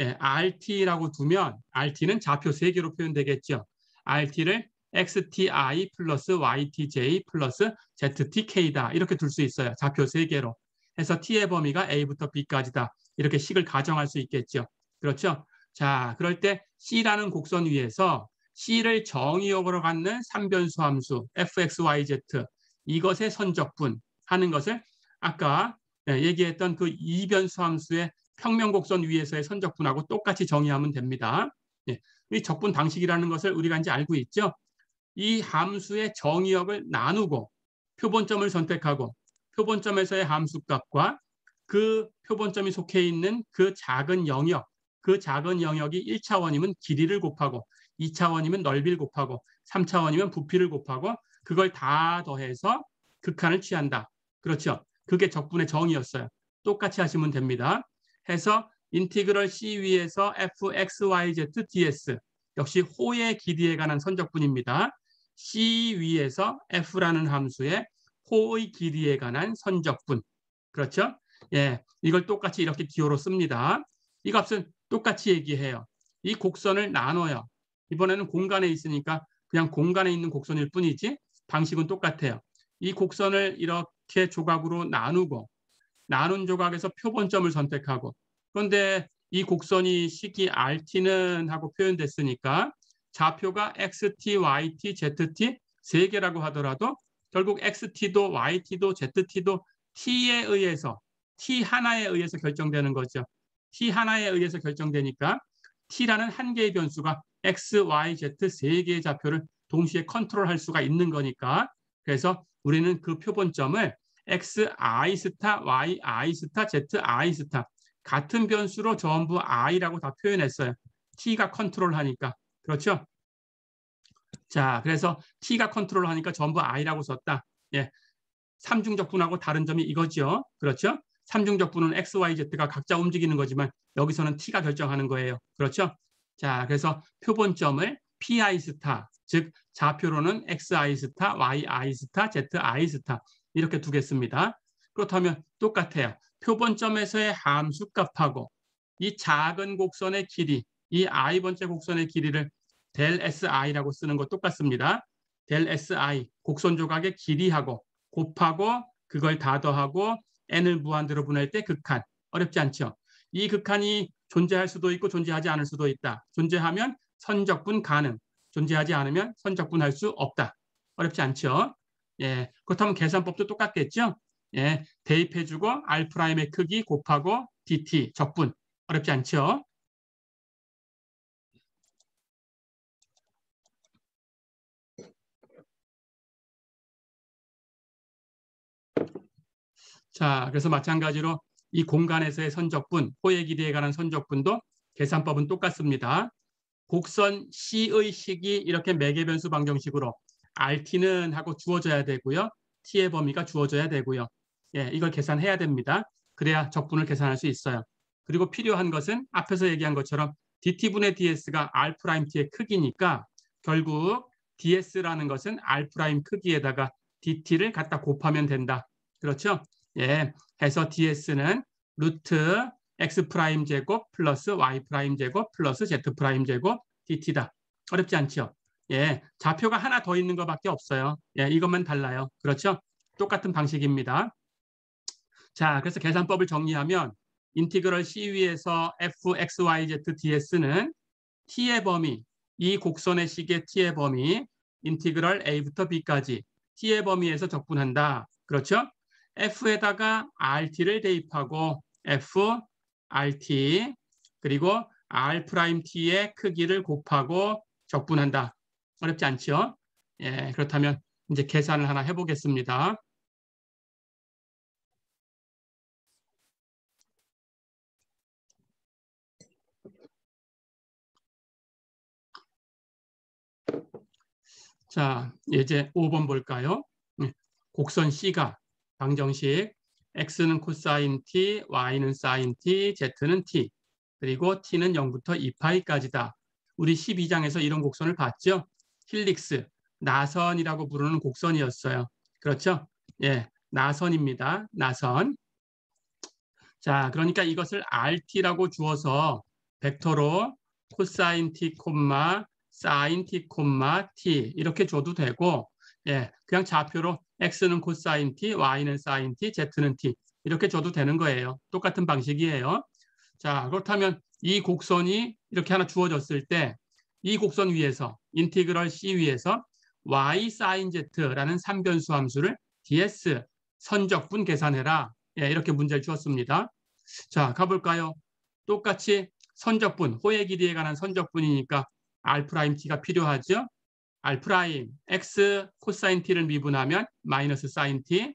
예, RT라고 두면 RT는 좌표 3개로 표현되겠죠. RT를 XTI 플러스 YTJ 플러스 ZTK다. 이렇게 둘 수 있어요. 좌표 3개로. 해서 T의 범위가 A부터 B까지다. 이렇게 식을 가정할 수 있겠죠. 그렇죠? 자, 그럴 때 C라는 곡선 위에서 C를 정의역으로 갖는 3변수 함수 fxyz 이것의 선적분 하는 것을 아까 얘기했던 그 2변수 함수의 평면곡선 위에서의 선적분하고 똑같이 정의하면 됩니다. 예, 이 적분 방식이라는 것을 우리가 이제 알고 있죠. 이 함수의 정의역을 나누고 표본점을 선택하고 표본점에서의 함수값과 그 표본점이 속해 있는 그 작은 영역, 그 작은 영역이 1차원이면 길이를 곱하고 2차원이면 넓이를 곱하고 3차원이면 부피를 곱하고 그걸 다 더해서 극한을 취한다. 그렇죠? 그게 적분의 정의였어요. 똑같이 하시면 됩니다. 해서 인티그럴 C 위에서 fxyz ds 역시 호의 길이에 관한 선적분입니다. C 위에서 f라는 함수의 호의 길이에 관한 선적분. 그렇죠? 예, 이걸 똑같이 이렇게 기호로 씁니다. 이 값은 똑같이 얘기해요. 이 곡선을 나눠요. 이번에는 공간에 있으니까 그냥 공간에 있는 곡선일 뿐이지 방식은 똑같아요. 이 곡선을 이렇게 조각으로 나누고 나눈 조각에서 표본점을 선택하고 그런데 이 곡선이 식이 RT는 하고 표현됐으니까 좌표가 XT, YT, ZT 3개라고 하더라도 결국 XT도 YT도 ZT도 T에 의해서 T 하나에 의해서 결정되는 거죠. T 하나에 의해서 결정되니까 T라는 한 개의 변수가 X, Y, Z 3개의 좌표를 동시에 컨트롤할 수가 있는 거니까 그래서 우리는 그 표본점을 x i 스타, y i 스타, z i 스타 같은 변수로 전부 i라고 다 표현했어요. t가 컨트롤하니까. 그렇죠? 자, 그래서 t가 컨트롤하니까 전부 i라고 썼다. 예, 삼중적분하고 다른 점이 이거죠. 그렇죠? 삼중적분은 x, y, z가 각자 움직이는 거지만 여기서는 t가 결정하는 거예요. 그렇죠? 자, 그래서 표본점을 pi 스타, 즉 좌표로는 xi 스타, yi 스타, zi 스타 이렇게 두겠습니다. 그렇다면 똑같아요. 표본점에서의 함수값하고 이 작은 곡선의 길이, 이 i번째 곡선의 길이를 델 si라고 쓰는 것 똑같습니다. 델 si, 곡선 조각의 길이하고 곱하고 그걸 다 더하고 n을 무한대로 분할 때 극한. 어렵지 않죠? 이 극한이 존재할 수도 있고 존재하지 않을 수도 있다. 존재하면 선적분 가능. 존재하지 않으면 선적분할 수 없다. 어렵지 않죠? 예, 그렇다면 계산법도 똑같겠죠? 예, 대입해주고 R'의 크기 곱하고 dt 적분. 어렵지 않죠? 자, 그래서 마찬가지로 이 공간에서의 선적분, 호의 길이에 관한 선적분도 계산법은 똑같습니다. 곡선 C의 식이 이렇게 매개변수 방정식으로 RT는 하고 주어져야 되고요. T의 범위가 주어져야 되고요. 예, 이걸 계산해야 됩니다. 그래야 적분을 계산할 수 있어요. 그리고 필요한 것은 앞에서 얘기한 것처럼 DT분의 DS가 R'T의 크기니까 결국 DS라는 것은 R' 크기에다가 DT를 갖다 곱하면 된다. 그렇죠? 예, 해서 DS는 루트 x 프라임 제곱 플러스 y 프라임 제곱 플러스 z 프라임 제곱 dt다. 어렵지 않죠? 예, 좌표가 하나 더 있는 것밖에 없어요. 예, 이것만 달라요. 그렇죠? 똑같은 방식입니다. 자, 그래서 계산법을 정리하면 인티그럴 C 위에서 f x y z ds는 t의 범위, 이 곡선의 식의 t의 범위, 인티그럴 a부터 b까지 t의 범위에서 적분한다. 그렇죠? f에다가 rt를 대입하고 f rt 그리고 R'T의 크기를 곱하고 적분한다. 어렵지 않죠? 예, 그렇다면 이제 계산을 하나 해보겠습니다. 자, 이제 5번 볼까요? 곡선 C가 방정식 x는 코사인 t, y는 사인 t, z는 t 그리고 t는 0부터 2파이까지다. 우리 12장에서 이런 곡선을 봤죠? 힐릭스, 나선이라고 부르는 곡선이었어요. 그렇죠? 예, 나선입니다. 나선. 자, 그러니까 이것을 rt라고 주어서 벡터로 코사인 t, 사인 t, t 이렇게 줘도 되고 예, 그냥 좌표로 x는 코사인 t, y는 사인 t, z는 t 이렇게 줘도 되는 거예요. 똑같은 방식이에요. 자, 그렇다면 이 곡선이 이렇게 하나 주어졌을 때 이 곡선 위에서 인티그럴 C 위에서 y 사인 z라는 3변수 함수를 ds 선적분 계산해라. 예, 이렇게 문제를 주었습니다. 자, 가볼까요? 똑같이 선적분, 호의 길이에 관한 선적분이니까 R'T가 필요하죠. R' x 코사인 t를 미분하면 마이너스 사인 t,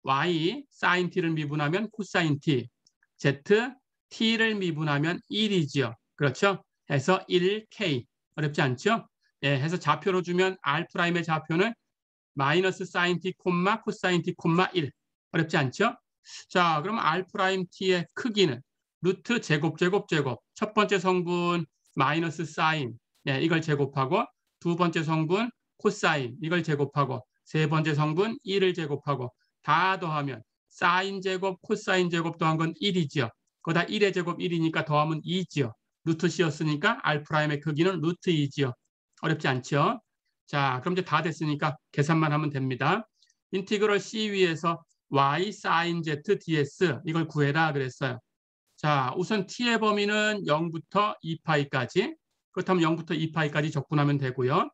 y 사인 t를 미분하면 코사인 t, z t를 미분하면 1이지요. 그렇죠? 해서 1k. 어렵지 않죠? 예, 해서 좌표로 주면 R'의 좌표는 마이너스 사인 t, 코사인 t, 1. 어렵지 않죠? 자, 그럼 R'T의 크기는 루트 제곱. 첫 번째 성분 마이너스 사인. 예, 이걸 제곱하고 두 번째 성분 코사인. 이걸 제곱하고 세 번째 성분 1을 제곱하고 다 더하면 사인 제곱, 코사인 제곱 더한 건 1이지요. 거기다 1의 제곱 1이니까 더하면 2지요. 루트 C였으니까 R'의 크기는 루트 2지요. 어렵지 않죠? 자, 그럼 이제 다 됐으니까 계산만 하면 됩니다. 인티그럴 C 위에서 y 사인 z ds 이걸 구해라 그랬어요. 자, 우선 t의 범위는 0부터 2파이까지. 그렇다면 0부터 2파이까지 적분하면 되고요.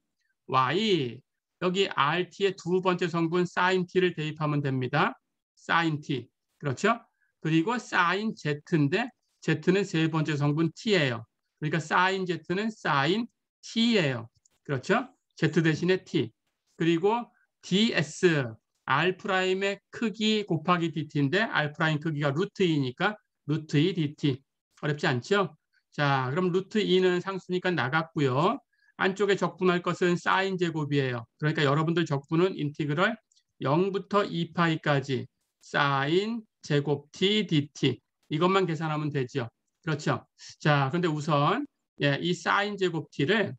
y 여기 rt의 두 번째 성분 사인 t를 대입하면 됩니다. 사인 t. 그렇죠? 그리고 사인 z인데 z는 세 번째 성분 t예요. 그러니까 사인 z는 사인 t예요. 그렇죠? z 대신에 t. 그리고 ds R'의 크기 곱하기 dt인데 R' 크기가 루트 2니까 루트 2 dt. 어렵지 않죠? 자, 그럼 루트 2는 상수니까 나갔고요. 안쪽에 적분할 것은 사인 제곱이에요. 그러니까 여러분들 적분은 인티그럴 0부터 2파이까지 사인 제곱 t dt. 이것만 계산하면 되죠. 그렇죠? 자, 근데 우선 이 사인 제곱 t를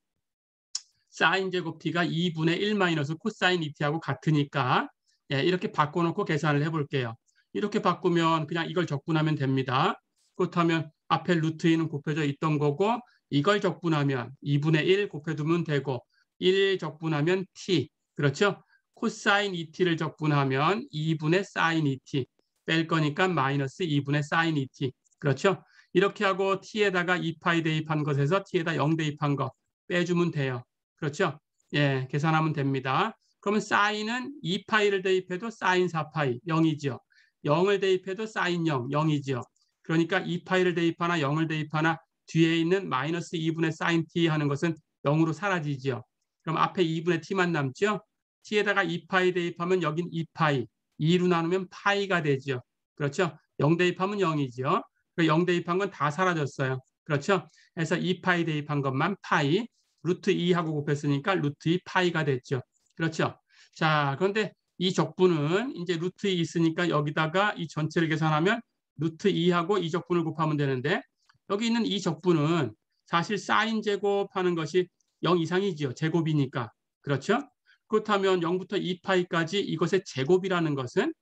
사인 제곱 t가 2분의 1 마이너스 코사인 2t하고 같으니까 이렇게 바꿔놓고 계산을 해볼게요. 이렇게 바꾸면 그냥 이걸 적분하면 됩니다. 그렇다면 앞에 루트 2는 곱해져 있던 거고 이걸 적분하면 2분의 1 곱해두면 되고 1 적분하면 t. 그렇죠? 코사인 2t를 적분하면 2분의 사인 2t. 뺄 거니까 마이너스 2분의 사인 2t. 그렇죠? 이렇게 하고 t에다가 2파이 대입한 것에서 t에다 0 대입한 거 빼주면 돼요. 그렇죠? 예, 계산하면 됩니다. 그러면 사인은 2파이를 대입해도 사인 4파이 0이죠. 0을 대입해도 사인 0, 0이죠. 그러니까 2파이를 대입하나 0을 대입하나 뒤에 있는 마이너스 2분의 사인 t 하는 것은 0으로 사라지죠. 그럼 앞에 2분의 t만 남죠. t에다가 2파이 대입하면 여긴 2파이, 2로 나누면 파이가 되죠. 그렇죠? 0 대입하면 0이죠. 0 대입한 건 다 사라졌어요. 그렇죠? 그래서 2파이 대입한 것만 파이, 루트 2하고 곱했으니까 루트 2 파이가 됐죠. 그렇죠? 자, 그런데 이 적분은 이제 루트 2 있으니까 여기다가 이 전체를 계산하면 루트 2하고 이 적분을 곱하면 되는데 여기 있는 이 적분은 사실 사인 제곱하는 것이 0 이상이지요. 제곱이니까. 그렇죠? 그렇다면 0부터 2파이까지 이것의 제곱이라는 것은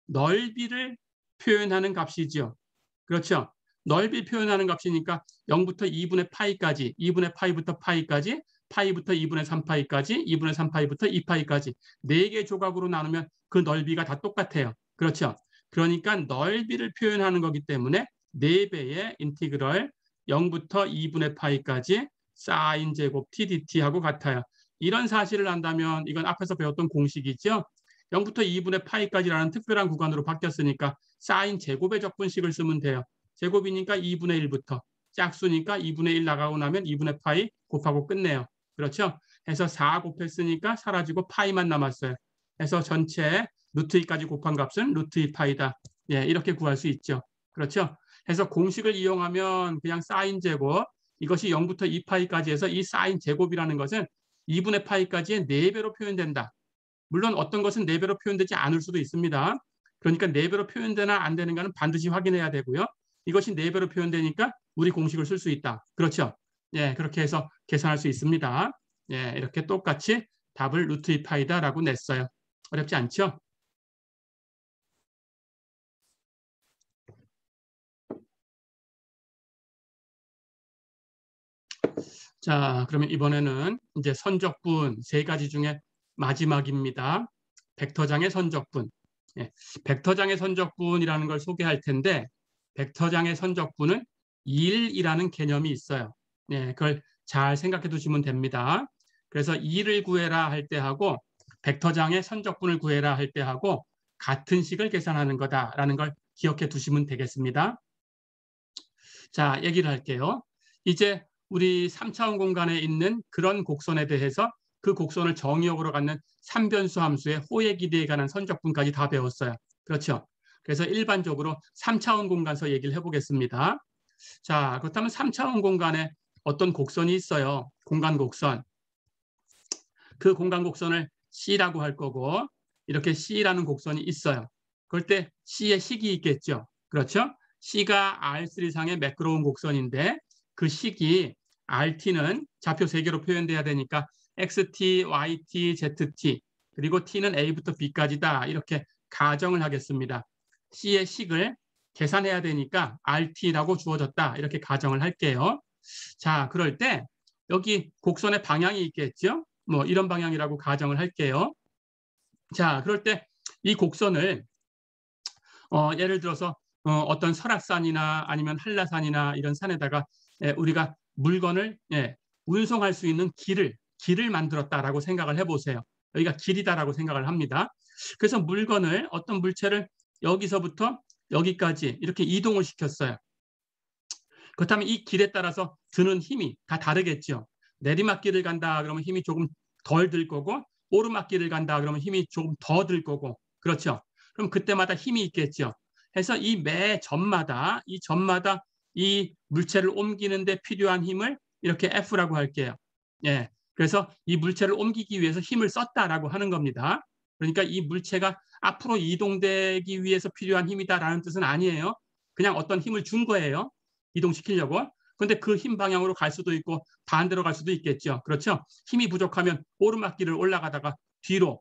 넓이를 표현하는 값이지요. 그렇죠? 넓이 표현하는 값이니까 0부터 2분의 파이까지, 2분의 파이부터 파이까지, 파이부터 2분의 3파이까지, 2분의 3파이부터 2파이까지 4개 조각으로 나누면 그 넓이가 다 똑같아요. 그렇죠? 그러니까 넓이를 표현하는 거기 때문에 4배의 인티그럴 0부터 2분의 파이까지 사인 제곱 t dt하고 같아요. 이런 사실을 안다면 이건 앞에서 배웠던 공식이죠. 0부터 2분의 파이까지라는 특별한 구간으로 바뀌었으니까 사인 제곱의 적분식을 쓰면 돼요. 제곱이니까 2분의 1부터 짝수니까 2분의 1 나가고 나면 2분의 파이 곱하고 끝내요. 그렇죠? 해서 4 곱했으니까 사라지고 파이만 남았어요. 해서 전체 루트 2까지 곱한 값은 루트 2 파이다. 예, 이렇게 구할 수 있죠. 그렇죠? 해서 공식을 이용하면 그냥 사인 제곱 이것이 0부터 2파이까지 해서 이 사인 제곱이라는 것은 2분의 파이까지의 4배로 표현된다. 물론 어떤 것은 4배로 표현되지 않을 수도 있습니다. 그러니까 4배로 표현되나 안 되는가는 반드시 확인해야 되고요. 이것이 4배로 표현되니까 우리 공식을 쓸 수 있다. 그렇죠? 예, 그렇게 해서 계산할 수 있습니다. 예, 이렇게 똑같이 답을 루트 2파이다라고 냈어요. 어렵지 않죠? 자, 그러면 이번에는 이제 선적분 3가지 중에 마지막입니다. 벡터장의 선적분. 예, 벡터장의 선적분이라는 걸 소개할 텐데 벡터장의 선적분은 1이라는 개념이 있어요. 예, 그걸 잘 생각해 두시면 됩니다. 그래서 2를 구해라 할 때 하고 벡터장의 선적분을 구해라 할 때 하고 같은 식을 계산하는 거다라는 걸 기억해 두시면 되겠습니다. 자, 얘기를 할게요. 이제 우리 3차원 공간에 있는 그런 곡선에 대해서 그 곡선을 정의역으로 갖는 3변수 함수의 호의 기대에 관한 선적분까지 다 배웠어요. 그렇죠? 그래서 일반적으로 3차원 공간서 얘기를 해보겠습니다. 자, 그렇다면 3차원 공간에 어떤 곡선이 있어요. 공간 곡선. 그 공간 곡선을 C라고 할 거고 이렇게 C라는 곡선이 있어요. 그럴 때 C의 식이 있겠죠. 그렇죠? C가 R3상의 매끄러운 곡선인데 그 식이 RT는 좌표 3개로 표현돼야 되니까 XT, YT, ZT 그리고 T는 A부터 B까지다 이렇게 가정을 하겠습니다. C의 식을 계산해야 되니까 RT라고 주어졌다 이렇게 가정을 할게요. 자, 그럴 때 여기 곡선의 방향이 있겠죠. 뭐 이런 방향이라고 가정을 할게요. 자, 그럴 때 이 곡선을 예를 들어서 어떤 설악산이나 아니면 한라산이나 이런 산에다가 우리가 물건을 운송할 수 있는 길을 만들었다라고 생각을 해보세요. 여기가 길이다라고 생각을 합니다. 그래서 물건을 어떤 물체를 여기서부터 여기까지 이렇게 이동을 시켰어요. 그렇다면 이 길에 따라서 드는 힘이 다 다르겠죠. 내리막길을 간다 그러면 힘이 조금 덜 들 거고 오르막길을 간다 그러면 힘이 조금 더 들 거고 그렇죠. 그럼 그때마다 힘이 있겠죠. 해서 매 점마다 이 물체를 옮기는 데 필요한 힘을 이렇게 F라고 할게요. 예. 그래서 이 물체를 옮기기 위해서 힘을 썼다라고 하는 겁니다. 그러니까 이 물체가 앞으로 이동되기 위해서 필요한 힘이다라는 뜻은 아니에요. 그냥 어떤 힘을 준 거예요. 이동시키려고. 그런데 그 힘 방향으로 갈 수도 있고 반대로 갈 수도 있겠죠. 그렇죠? 힘이 부족하면 오르막길을 올라가다가 뒤로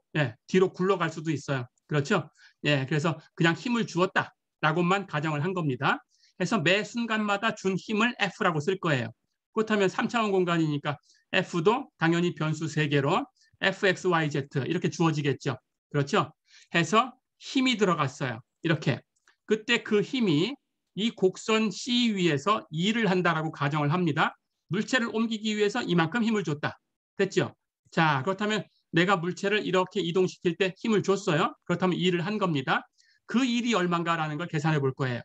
굴러갈 수도 있어요. 그렇죠? 예, 그래서 그냥 힘을 주었다라고만 가정을 한 겁니다. 그래서 매 순간마다 준 힘을 F라고 쓸 거예요. 그렇다면 3차원 공간이니까 F도 당연히 변수 3개로 Fx, y, z 이렇게 주어지겠죠. 그렇죠? 해서 힘이 들어갔어요. 이렇게. 그때 그 힘이 이 곡선 C 위에서 일을 한다라고 가정을 합니다. 물체를 옮기기 위해서 이만큼 힘을 줬다. 됐죠? 자, 그렇다면 내가 물체를 이렇게 이동시킬 때 힘을 줬어요. 그렇다면 일을 한 겁니다. 그 일이 얼마인가라는 걸 계산해 볼 거예요.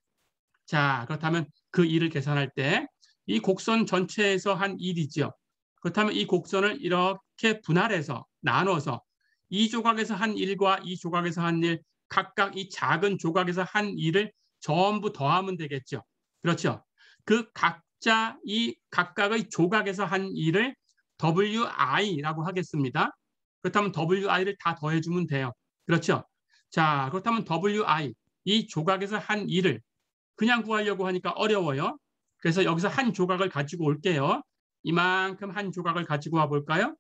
자, 그렇다면 그 일을 계산할 때 이 곡선 전체에서 한 일이죠. 그렇다면 이 곡선을 이렇게 분할해서 나눠서 이 조각에서 한 일과 이 조각에서 한 일, 각각 이 작은 조각에서 한 일을 전부 더하면 되겠죠. 그렇죠. 그 각각의 조각에서 한 일을 WI라고 하겠습니다. 그렇다면 WI를 다 더해주면 돼요. 그렇죠. 자, 그렇다면 WI, 이 조각에서 한 일을 그냥 구하려고 하니까 어려워요. 그래서 여기서 한 조각을 가지고 올게요. 이만큼 한 조각을 가지고 와볼까요?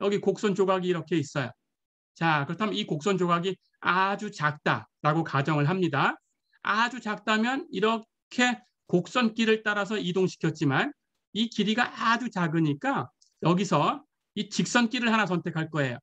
여기 곡선 조각이 이렇게 있어요. 자, 그렇다면 이 곡선 조각이 아주 작다라고 가정을 합니다. 아주 작다면 이렇게 곡선길을 따라서 이동시켰지만 이 길이가 아주 작으니까 여기서 이 직선길을 하나 선택할 거예요.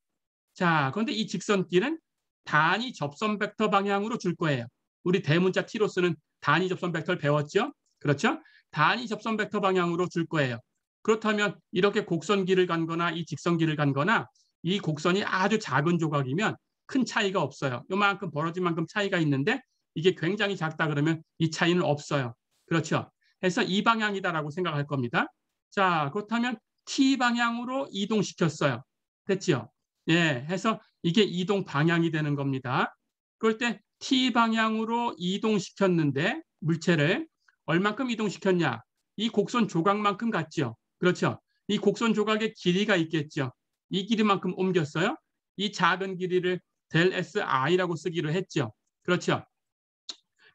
자, 그런데 이 직선길은 단위 접선 벡터 방향으로 줄 거예요. 우리 대문자 T로 쓰는 단위 접선 벡터를 배웠죠? 그렇죠? 단위 접선 벡터 방향으로 줄 거예요. 그렇다면 이렇게 곡선길을 간거나 이 직선길을 간거나 이 곡선이 아주 작은 조각이면 큰 차이가 없어요. 요만큼 벌어진 만큼 차이가 있는데 이게 굉장히 작다 그러면 이 차이는 없어요. 그렇죠? 해서 이 방향이다라고 생각할 겁니다. 자, 그렇다면 T 방향으로 이동시켰어요. 됐죠? 예, 해서 이게 이동 방향이 되는 겁니다. 그럴 때 T 방향으로 이동시켰는데 물체를 얼만큼 이동시켰냐? 이 곡선 조각만큼 갔죠. 그렇죠. 이 곡선 조각의 길이가 있겠죠. 이 길이만큼 옮겼어요. 이 작은 길이를 델 SI라고 쓰기로 했죠. 그렇죠.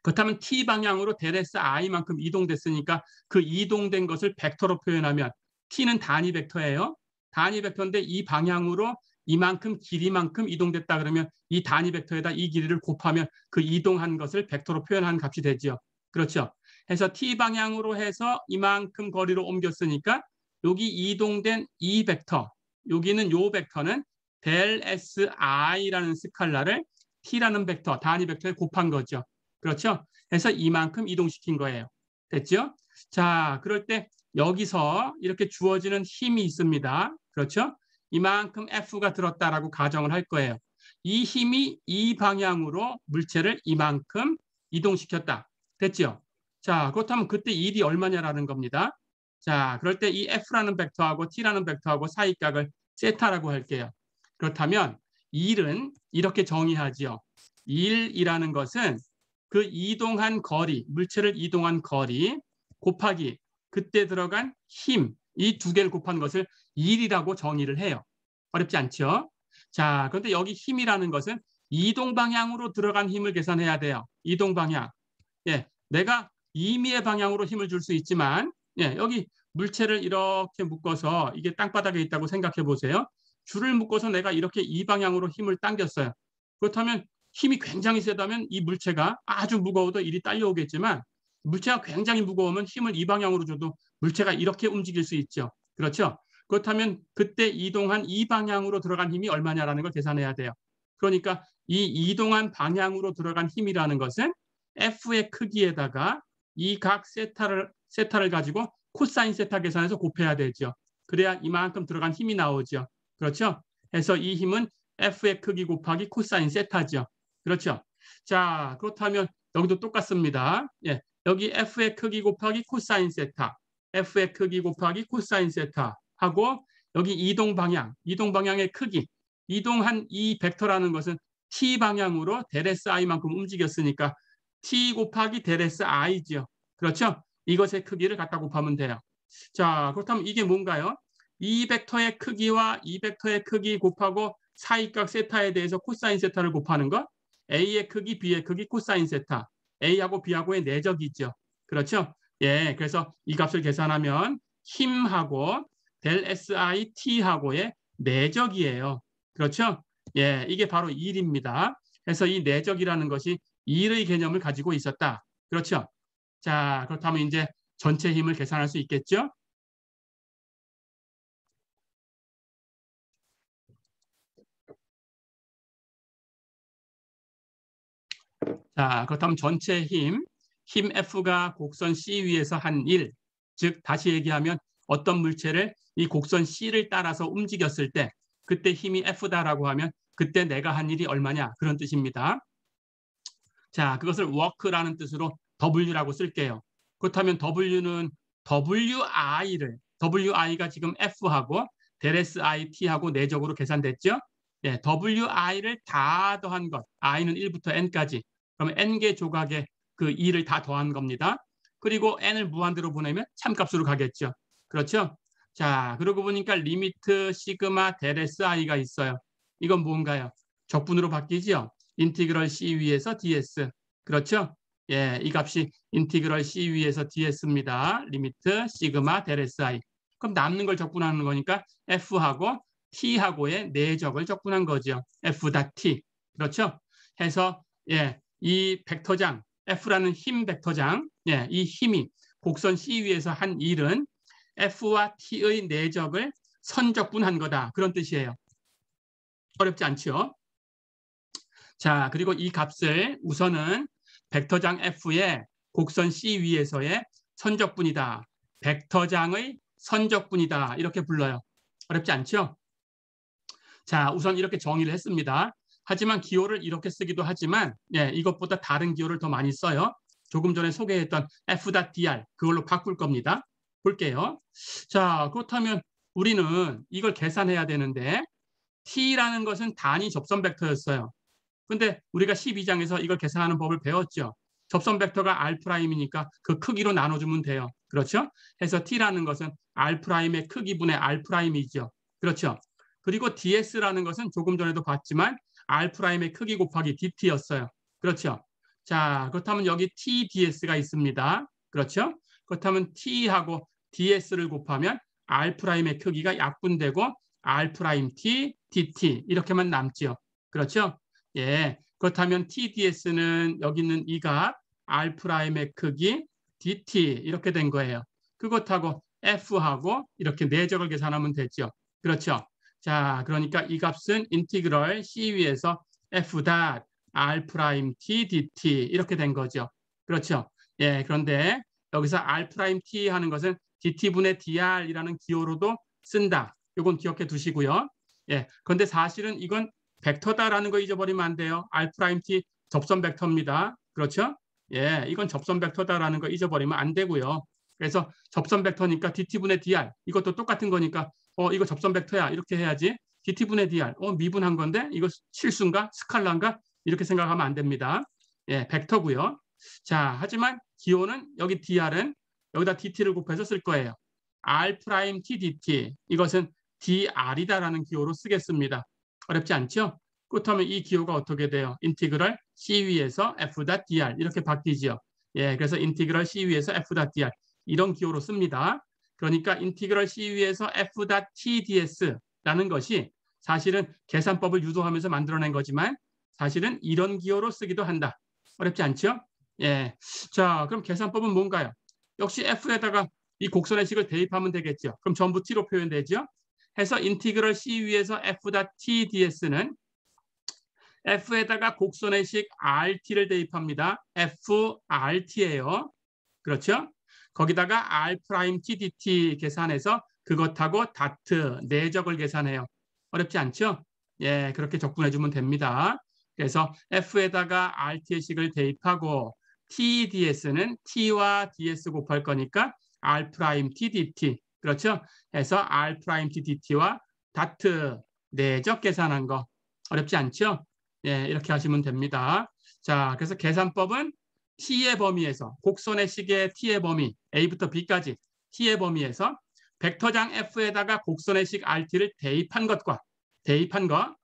그렇다면 T 방향으로 델 SI만큼 이동됐으니까 그 이동된 것을 벡터로 표현하면 T는 단위 벡터예요. 단위 벡터인데 이 방향으로 이만큼 길이만큼 이동됐다 그러면 이 단위 벡터에다 이 길이를 곱하면 그 이동한 것을 벡터로 표현한 값이 되죠. 그렇죠. 해서 T 방향으로 해서 이만큼 거리로 옮겼으니까 여기 이동된 이 벡터, 여기는 요 벡터는 델 SI라는 스칼라를 T라는 벡터, 단위 벡터에 곱한 거죠. 그렇죠. 해서 이만큼 이동시킨 거예요. 됐죠? 자, 그럴 때 여기서 이렇게 주어지는 힘이 있습니다. 그렇죠? 이만큼 F가 들었다라고 가정을 할 거예요. 이 힘이 이 방향으로 물체를 이만큼 이동시켰다. 됐죠? 자, 그렇다면 그때 일이 얼마냐라는 겁니다. 자, 그럴 때 이 F라는 벡터하고 T라는 벡터하고 사이각을 세타라고 할게요. 그렇다면 일은 이렇게 정의하지요. 일이라는 것은 그 이동한 거리, 물체를 이동한 거리 곱하기 그때 들어간 힘, 이 두 개를 곱한 것을 일이라고 정의를 해요. 어렵지 않죠? 자, 그런데 여기 힘이라는 것은 이동 방향으로 들어간 힘을 계산해야 돼요. 이동 방향. 예, 내가 임의의 방향으로 힘을 줄 수 있지만, 예, 여기 물체를 이렇게 묶어서 이게 땅바닥에 있다고 생각해 보세요. 줄을 묶어서 내가 이렇게 이 방향으로 힘을 당겼어요. 그렇다면 힘이 굉장히 세다면 이 물체가 아주 무거워도 이리 딸려오겠지만 물체가 굉장히 무거우면 힘을 이 방향으로 줘도 물체가 이렇게 움직일 수 있죠. 그렇죠? 그렇다면 그때 이동한 이 방향으로 들어간 힘이 얼마냐라는 걸 계산해야 돼요. 그러니까 이 이동한 방향으로 들어간 힘이라는 것은 F의 크기에다가 이 각 세타를 가지고 코사인 세타 계산해서 곱해야 되죠. 그래야 이만큼 들어간 힘이 나오죠. 그렇죠? 해서 이 힘은 F의 크기 곱하기 코사인 세타죠. 그렇죠? 자, 그렇다면 여기도 똑같습니다. 예, 여기 F의 크기 곱하기 코사인 세타, F의 크기 곱하기 코사인 세타 하고 여기 이동 방향의 크기, 이동한 이 벡터라는 것은 t 방향으로 델 SI만큼 움직였으니까 t 곱하기 델 SI죠. 그렇죠? 이것의 크기를 갖다 곱하면 돼요. 자, 그렇다면 이게 뭔가요? 이 벡터의 크기와 이 벡터의 크기 곱하고 사이각 세타에 대해서 코사인 세타를 곱하는 것. A의 크기, B의 크기, 코사인 세타. A하고 B하고의 내적이죠. 그렇죠? 예, 그래서 이 값을 계산하면 힘하고 델 SI T하고의 내적이에요. 그렇죠? 예, 이게 바로 1입니다. 그래서 이 내적이라는 것이 1의 개념을 가지고 있었다. 그렇죠? 자, 그렇다면 이제 전체 힘을 계산할 수 있겠죠? 자, 그렇다면 전체 힘 F가 곡선 C 위에서 한 일, 즉 다시 얘기하면 어떤 물체를 이 곡선 C를 따라서 움직였을 때 그때 힘이 F다라고 하면 그때 내가 한 일이 얼마냐 그런 뜻입니다. 자, 그것을 work라는 뜻으로 W라고 쓸게요. 그렇다면 W는 WI가 지금 F하고 델 SIT하고 내적으로 계산됐죠? 예, WI를 다 더한 것, I는 1부터 N까지. 그러면 N개 조각의 그 2를 다 더한 겁니다. 그리고 N을 무한대로 보내면 참값으로 가겠죠. 그렇죠? 자, 그러고 보니까 리미트 시그마 델 SI가 있어요. 이건 뭔가요? 적분으로 바뀌죠? 인티그럴 C 위에서 ds. 그렇죠? 예, 이 값이 인티그럴 C 위에서 ds입니다. 리미트 시그마 델 SI. 그럼 남는 걸 적분하는 거니까 F하고 T하고의 내적을 적분한 거죠. F.T. 그렇죠? 해서 예, 이 벡터장 F라는 힘 벡터장, 예, 이 힘이 곡선 C 위에서 한 일은 F와 T의 내적을 선적분한 거다. 그런 뜻이에요. 어렵지 않죠? 자, 그리고 이 값을 우선은 벡터장 F의 곡선 C 위에서의 선적분이다. 벡터장의 선적분이다. 이렇게 불러요. 어렵지 않죠? 자, 우선 이렇게 정의를 했습니다. 하지만 기호를 이렇게 쓰기도 하지만 예, 이것보다 다른 기호를 더 많이 써요. 조금 전에 소개했던 F.dr 그걸로 바꿀 겁니다. 볼게요. 자, 그렇다면 우리는 이걸 계산해야 되는데 T라는 것은 단위 접선 벡터였어요. 근데 우리가 12장에서 이걸 계산하는 법을 배웠죠. 접선 벡터가 R'이니까 그 크기로 나눠주면 돼요. 그렇죠? 해서 T라는 것은 R'의 크기분의 R'이죠. 그렇죠? 그리고 DS라는 것은 조금 전에도 봤지만 R'의 크기 곱하기 DT였어요. 그렇죠? 자, 그렇다면 여기 TDS가 있습니다. 그렇죠? 그렇다면 T하고 DS를 곱하면 R'의 크기가 약분되고 R'T, DT 이렇게만 남지요. 그렇죠? 예, 그렇다면 TDS는 여기 있는 이 값 R'의 크기 DT 이렇게 된 거예요. 그것하고 F하고 이렇게 내적을 계산하면 되죠. 그렇죠? 자, 그러니까 이 값은 인티그럴 C 위에서 F 닷 R'T DT 이렇게 된 거죠. 그렇죠? 예, 그런데 여기서 R'T 하는 것은 DT분의 DR이라는 기호로도 쓴다. 이건 기억해 두시고요. 예, 그런데 사실은 이건 벡터다라는 거 잊어버리면 안 돼요. R'T 접선 벡터입니다. 그렇죠? 예, 이건 접선 벡터다라는 거 잊어버리면 안 되고요. 그래서 접선 벡터니까 DT분의 DR 이것도 똑같은 거니까 이거 접선 벡터야 이렇게 해야지. DT분의 DR 미분한 건데 이거 실수인가 스칼라인가 이렇게 생각하면 안 됩니다. 예, 벡터고요. 자, 하지만 기호는 여기 DR은 여기다 DT를 곱해서 쓸 거예요. R'T DT 이것은 DR이다라는 기호로 쓰겠습니다. 어렵지 않죠? 그렇다면 이 기호가 어떻게 돼요? 인티그럴 C 위에서 F.dr 이렇게 바뀌죠. 예, 그래서 인티그럴 C 위에서 F.dr 이런 기호로 씁니다. 그러니까 인티그럴 C 위에서 F.TDS라는 것이 사실은 계산법을 유도하면서 만들어낸 거지만 사실은 이런 기호로 쓰기도 한다. 어렵지 않죠? 예. 자, 그럼 계산법은 뭔가요? 역시 F에다가 이 곡선의 식을 대입하면 되겠죠. 그럼 전부 T로 표현되죠. 해서 인티그럴 C 위에서 F.TDS는 F에다가 곡선의 식 RT를 대입합니다. FRT예요. 그렇죠? 거기다가 R'T DT 계산해서 그것하고 다트, 내적을 계산해요. 어렵지 않죠? 예, 그렇게 적분해주면 됩니다. 그래서 F에다가 RT의 식을 대입하고 TDS는 T와 DS 곱할 거니까 R'T DT. 그렇죠? 해서 R'T DT와 다트, 내적 계산한 거. 어렵지 않죠? 예, 이렇게 하시면 됩니다. 자, 그래서 계산법은 t의 범위에서 곡선의 식의 t의 범위 a부터 b까지 t의 범위에서 벡터장 f에다가 곡선의 식 rt를 대입한 것과 대입한 거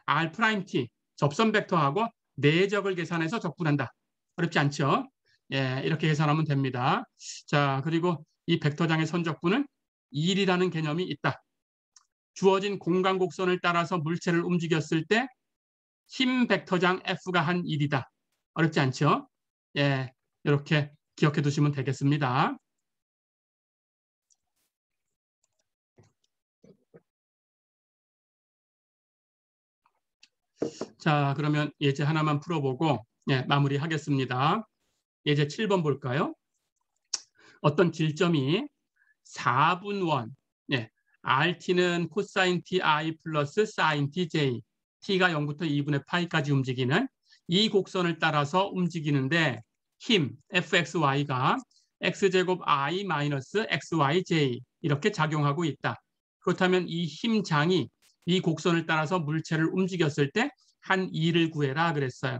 r't 접선 벡터하고 내적을 계산해서 적분한다. 어렵지 않죠? 예, 이렇게 계산하면 됩니다. 자, 그리고 이 벡터장의 선적분은 1이라는 개념이 있다. 주어진 공간 곡선을 따라서 물체를 움직였을 때 힘 벡터장 F가 한 1이다. 어렵지 않죠? 예, 이렇게 기억해 두시면 되겠습니다. 자, 그러면 예제 하나만 풀어보고 예, 마무리하겠습니다. 예제 7번 볼까요? 어떤 질점이 4분 원, 예, RT는 코사인 TI 플러스 사인 TJ, T가 0부터 2분의 파이까지 움직이는 이 곡선을 따라서 움직이는데 힘 FXY가 X제곱 I 마이너스 XYJ 이렇게 작용하고 있다. 그렇다면 이 힘장이 이 곡선을 따라서 물체를 움직였을 때 한 2를 구해라 그랬어요.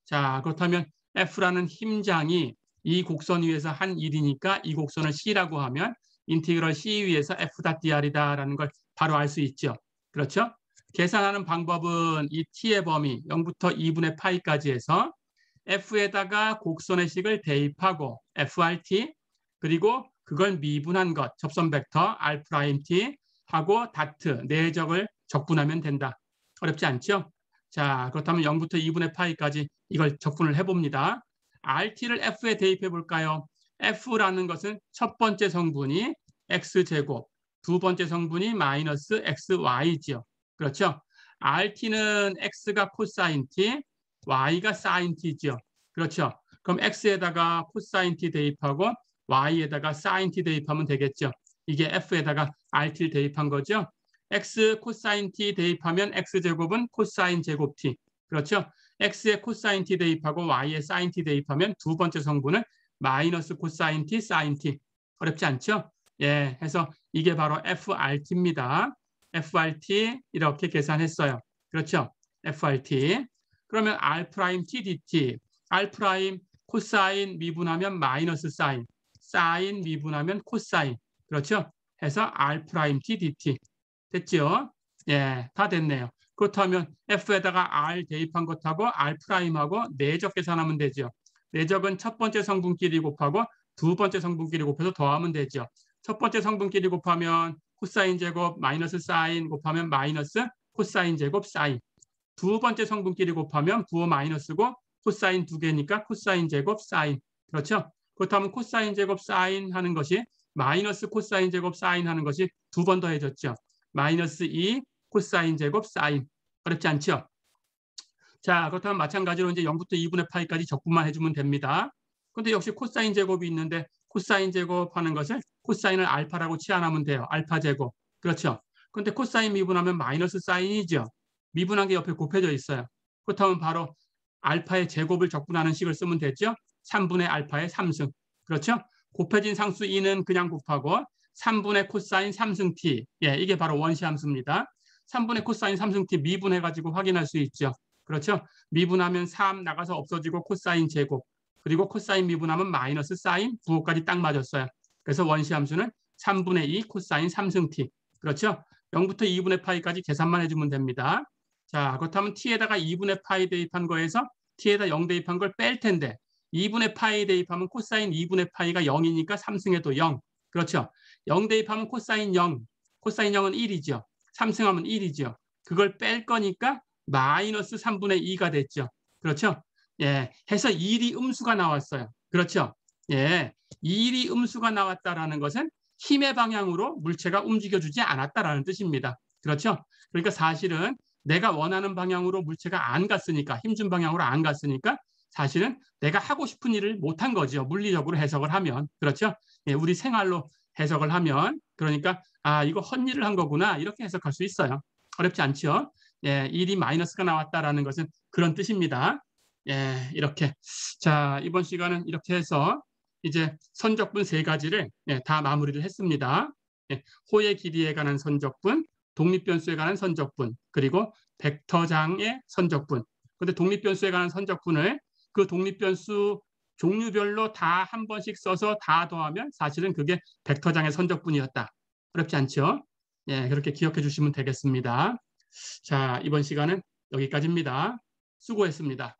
자, 그렇다면 F라는 힘장이 이 곡선 위에서 한 1이니까 이 곡선을 C라고 하면 인티그럴 C 위에서 F.dr이다라는 걸 바로 알 수 있죠. 그렇죠? 계산하는 방법은 이 t의 범위 0부터 2분의 파이까지 해서 F에다가 곡선의 식을 대입하고 FRT 그리고 그걸 미분한 것 접선 벡터 R'T 하고 다트 내적을 적분하면 된다. 어렵지 않죠? 자, 그렇다면 0부터 2분의 파이까지 이걸 적분을 해봅니다. RT를 F에 대입해 볼까요? F라는 것은 첫 번째 성분이 X제곱, 두 번째 성분이 마이너스 XY지요. 그렇죠? RT는 X가 코사인 T, Y가 사인 T지요. 그렇죠? 그럼 X에다가 코사인 T 대입하고 Y에다가 사인 T 대입하면 되겠죠. 이게 F에다가 RT를 대입한 거죠. X 코사인 T 대입하면 X제곱은 코사인 제곱 T. 그렇죠? X에 코사인 T 대입하고 Y에 사인 T 대입하면 두 번째 성분은 마이너스 코사인 T, 사인 T. 어렵지 않죠? 예, 해서 이게 바로 FRT입니다. FRT 이렇게 계산했어요. 그렇죠? FRT. 그러면 R'T dt. R' 코사인 미분하면 마이너스 사인. 사인 미분하면 코사인. 그렇죠? 해서 R'T dt. 됐죠? 예, 다 됐네요. 그렇다면 F에다가 R 대입한 것하고 R'하고 내적 계산하면 되죠. 내적은 첫 번째 성분끼리 곱하고 두 번째 성분끼리 곱해서 더하면 되죠. 첫 번째 성분끼리 곱하면 코사인 제곱 마이너스 사인 곱하면 마이너스 코사인 제곱 사인. 두 번째 성분끼리 곱하면 부호 마이너스고 코사인 두 개니까 코사인 제곱 사인. 그렇죠? 그렇다면 코사인 제곱 사인 하는 것이 마이너스 코사인 제곱 사인 하는 것이 두 번 더해졌죠. 마이너스 2 코사인 제곱 사인. 어렵지 않죠? 자, 그렇다면 마찬가지로 이제 0부터 2분의 파이까지 적분만 해주면 됩니다. 근데 역시 코사인 제곱이 있는데 코사인 제곱하는 것을 코사인을 알파라고 치환하면 돼요. 알파 제곱. 그렇죠? 근데 코사인 미분하면 마이너스 사인이죠. 미분한 게 옆에 곱해져 있어요. 그렇다면 바로 알파의 제곱을 적분하는 식을 쓰면 되죠. 3분의 알파의 3승. 그렇죠? 곱해진 상수 2는 그냥 곱하고 3분의 코사인 3승 t. 예, 이게 바로 원시함수입니다. 3분의 코사인 3승 t 미분해가지고 확인할 수 있죠. 그렇죠? 미분하면 3 나가서 없어지고 코사인 제곱. 그리고 코사인 미분하면 마이너스 사인 부호까지 딱 맞았어요. 그래서 원시함수는 3분의 2 코사인 3승 t. 그렇죠? 0부터 2분의 파이까지 계산만 해주면 됩니다. 자, 그렇다면 t에다가 2분의 파이 대입한 거에서 t에다 0 대입한 걸 뺄 텐데 2분의 파이 대입하면 코사인 2분의 파이가 0이니까 3승에도 0. 그렇죠? 0 대입하면 코사인 0. 코사인 0은 1이죠. 3승하면 1이죠. 그걸 뺄 거니까 마이너스 3분의 2가 됐죠. 그렇죠? 예, 해서 1이 음수가 나왔어요. 그렇죠? 예, 1이 음수가 나왔다라는 것은 힘의 방향으로 물체가 움직여주지 않았다라는 뜻입니다. 그렇죠? 그러니까 사실은 내가 원하는 방향으로 물체가 안 갔으니까 힘준 방향으로 안 갔으니까 사실은 내가 하고 싶은 일을 못한 거죠. 물리적으로 해석을 하면. 그렇죠? 예, 우리 생활로 해석을 하면 그러니까 아 이거 헛일을 한 거구나 이렇게 해석할 수 있어요. 어렵지 않죠? 예, 1이 마이너스가 나왔다라는 것은 그런 뜻입니다. 예, 이렇게. 자, 이번 시간은 이렇게 해서 이제 선적분 세 가지를 예, 다 마무리를 했습니다. 예, 호의 길이에 관한 선적분, 독립변수에 관한 선적분, 그리고 벡터장의 선적분, 근데 독립변수에 관한 선적분을 그 독립변수 종류별로 다 한 번씩 써서 다 더하면 사실은 그게 벡터장의 선적분이었다. 어렵지 않죠? 예, 그렇게 기억해 주시면 되겠습니다. 자, 이번 시간은 여기까지입니다. 수고했습니다.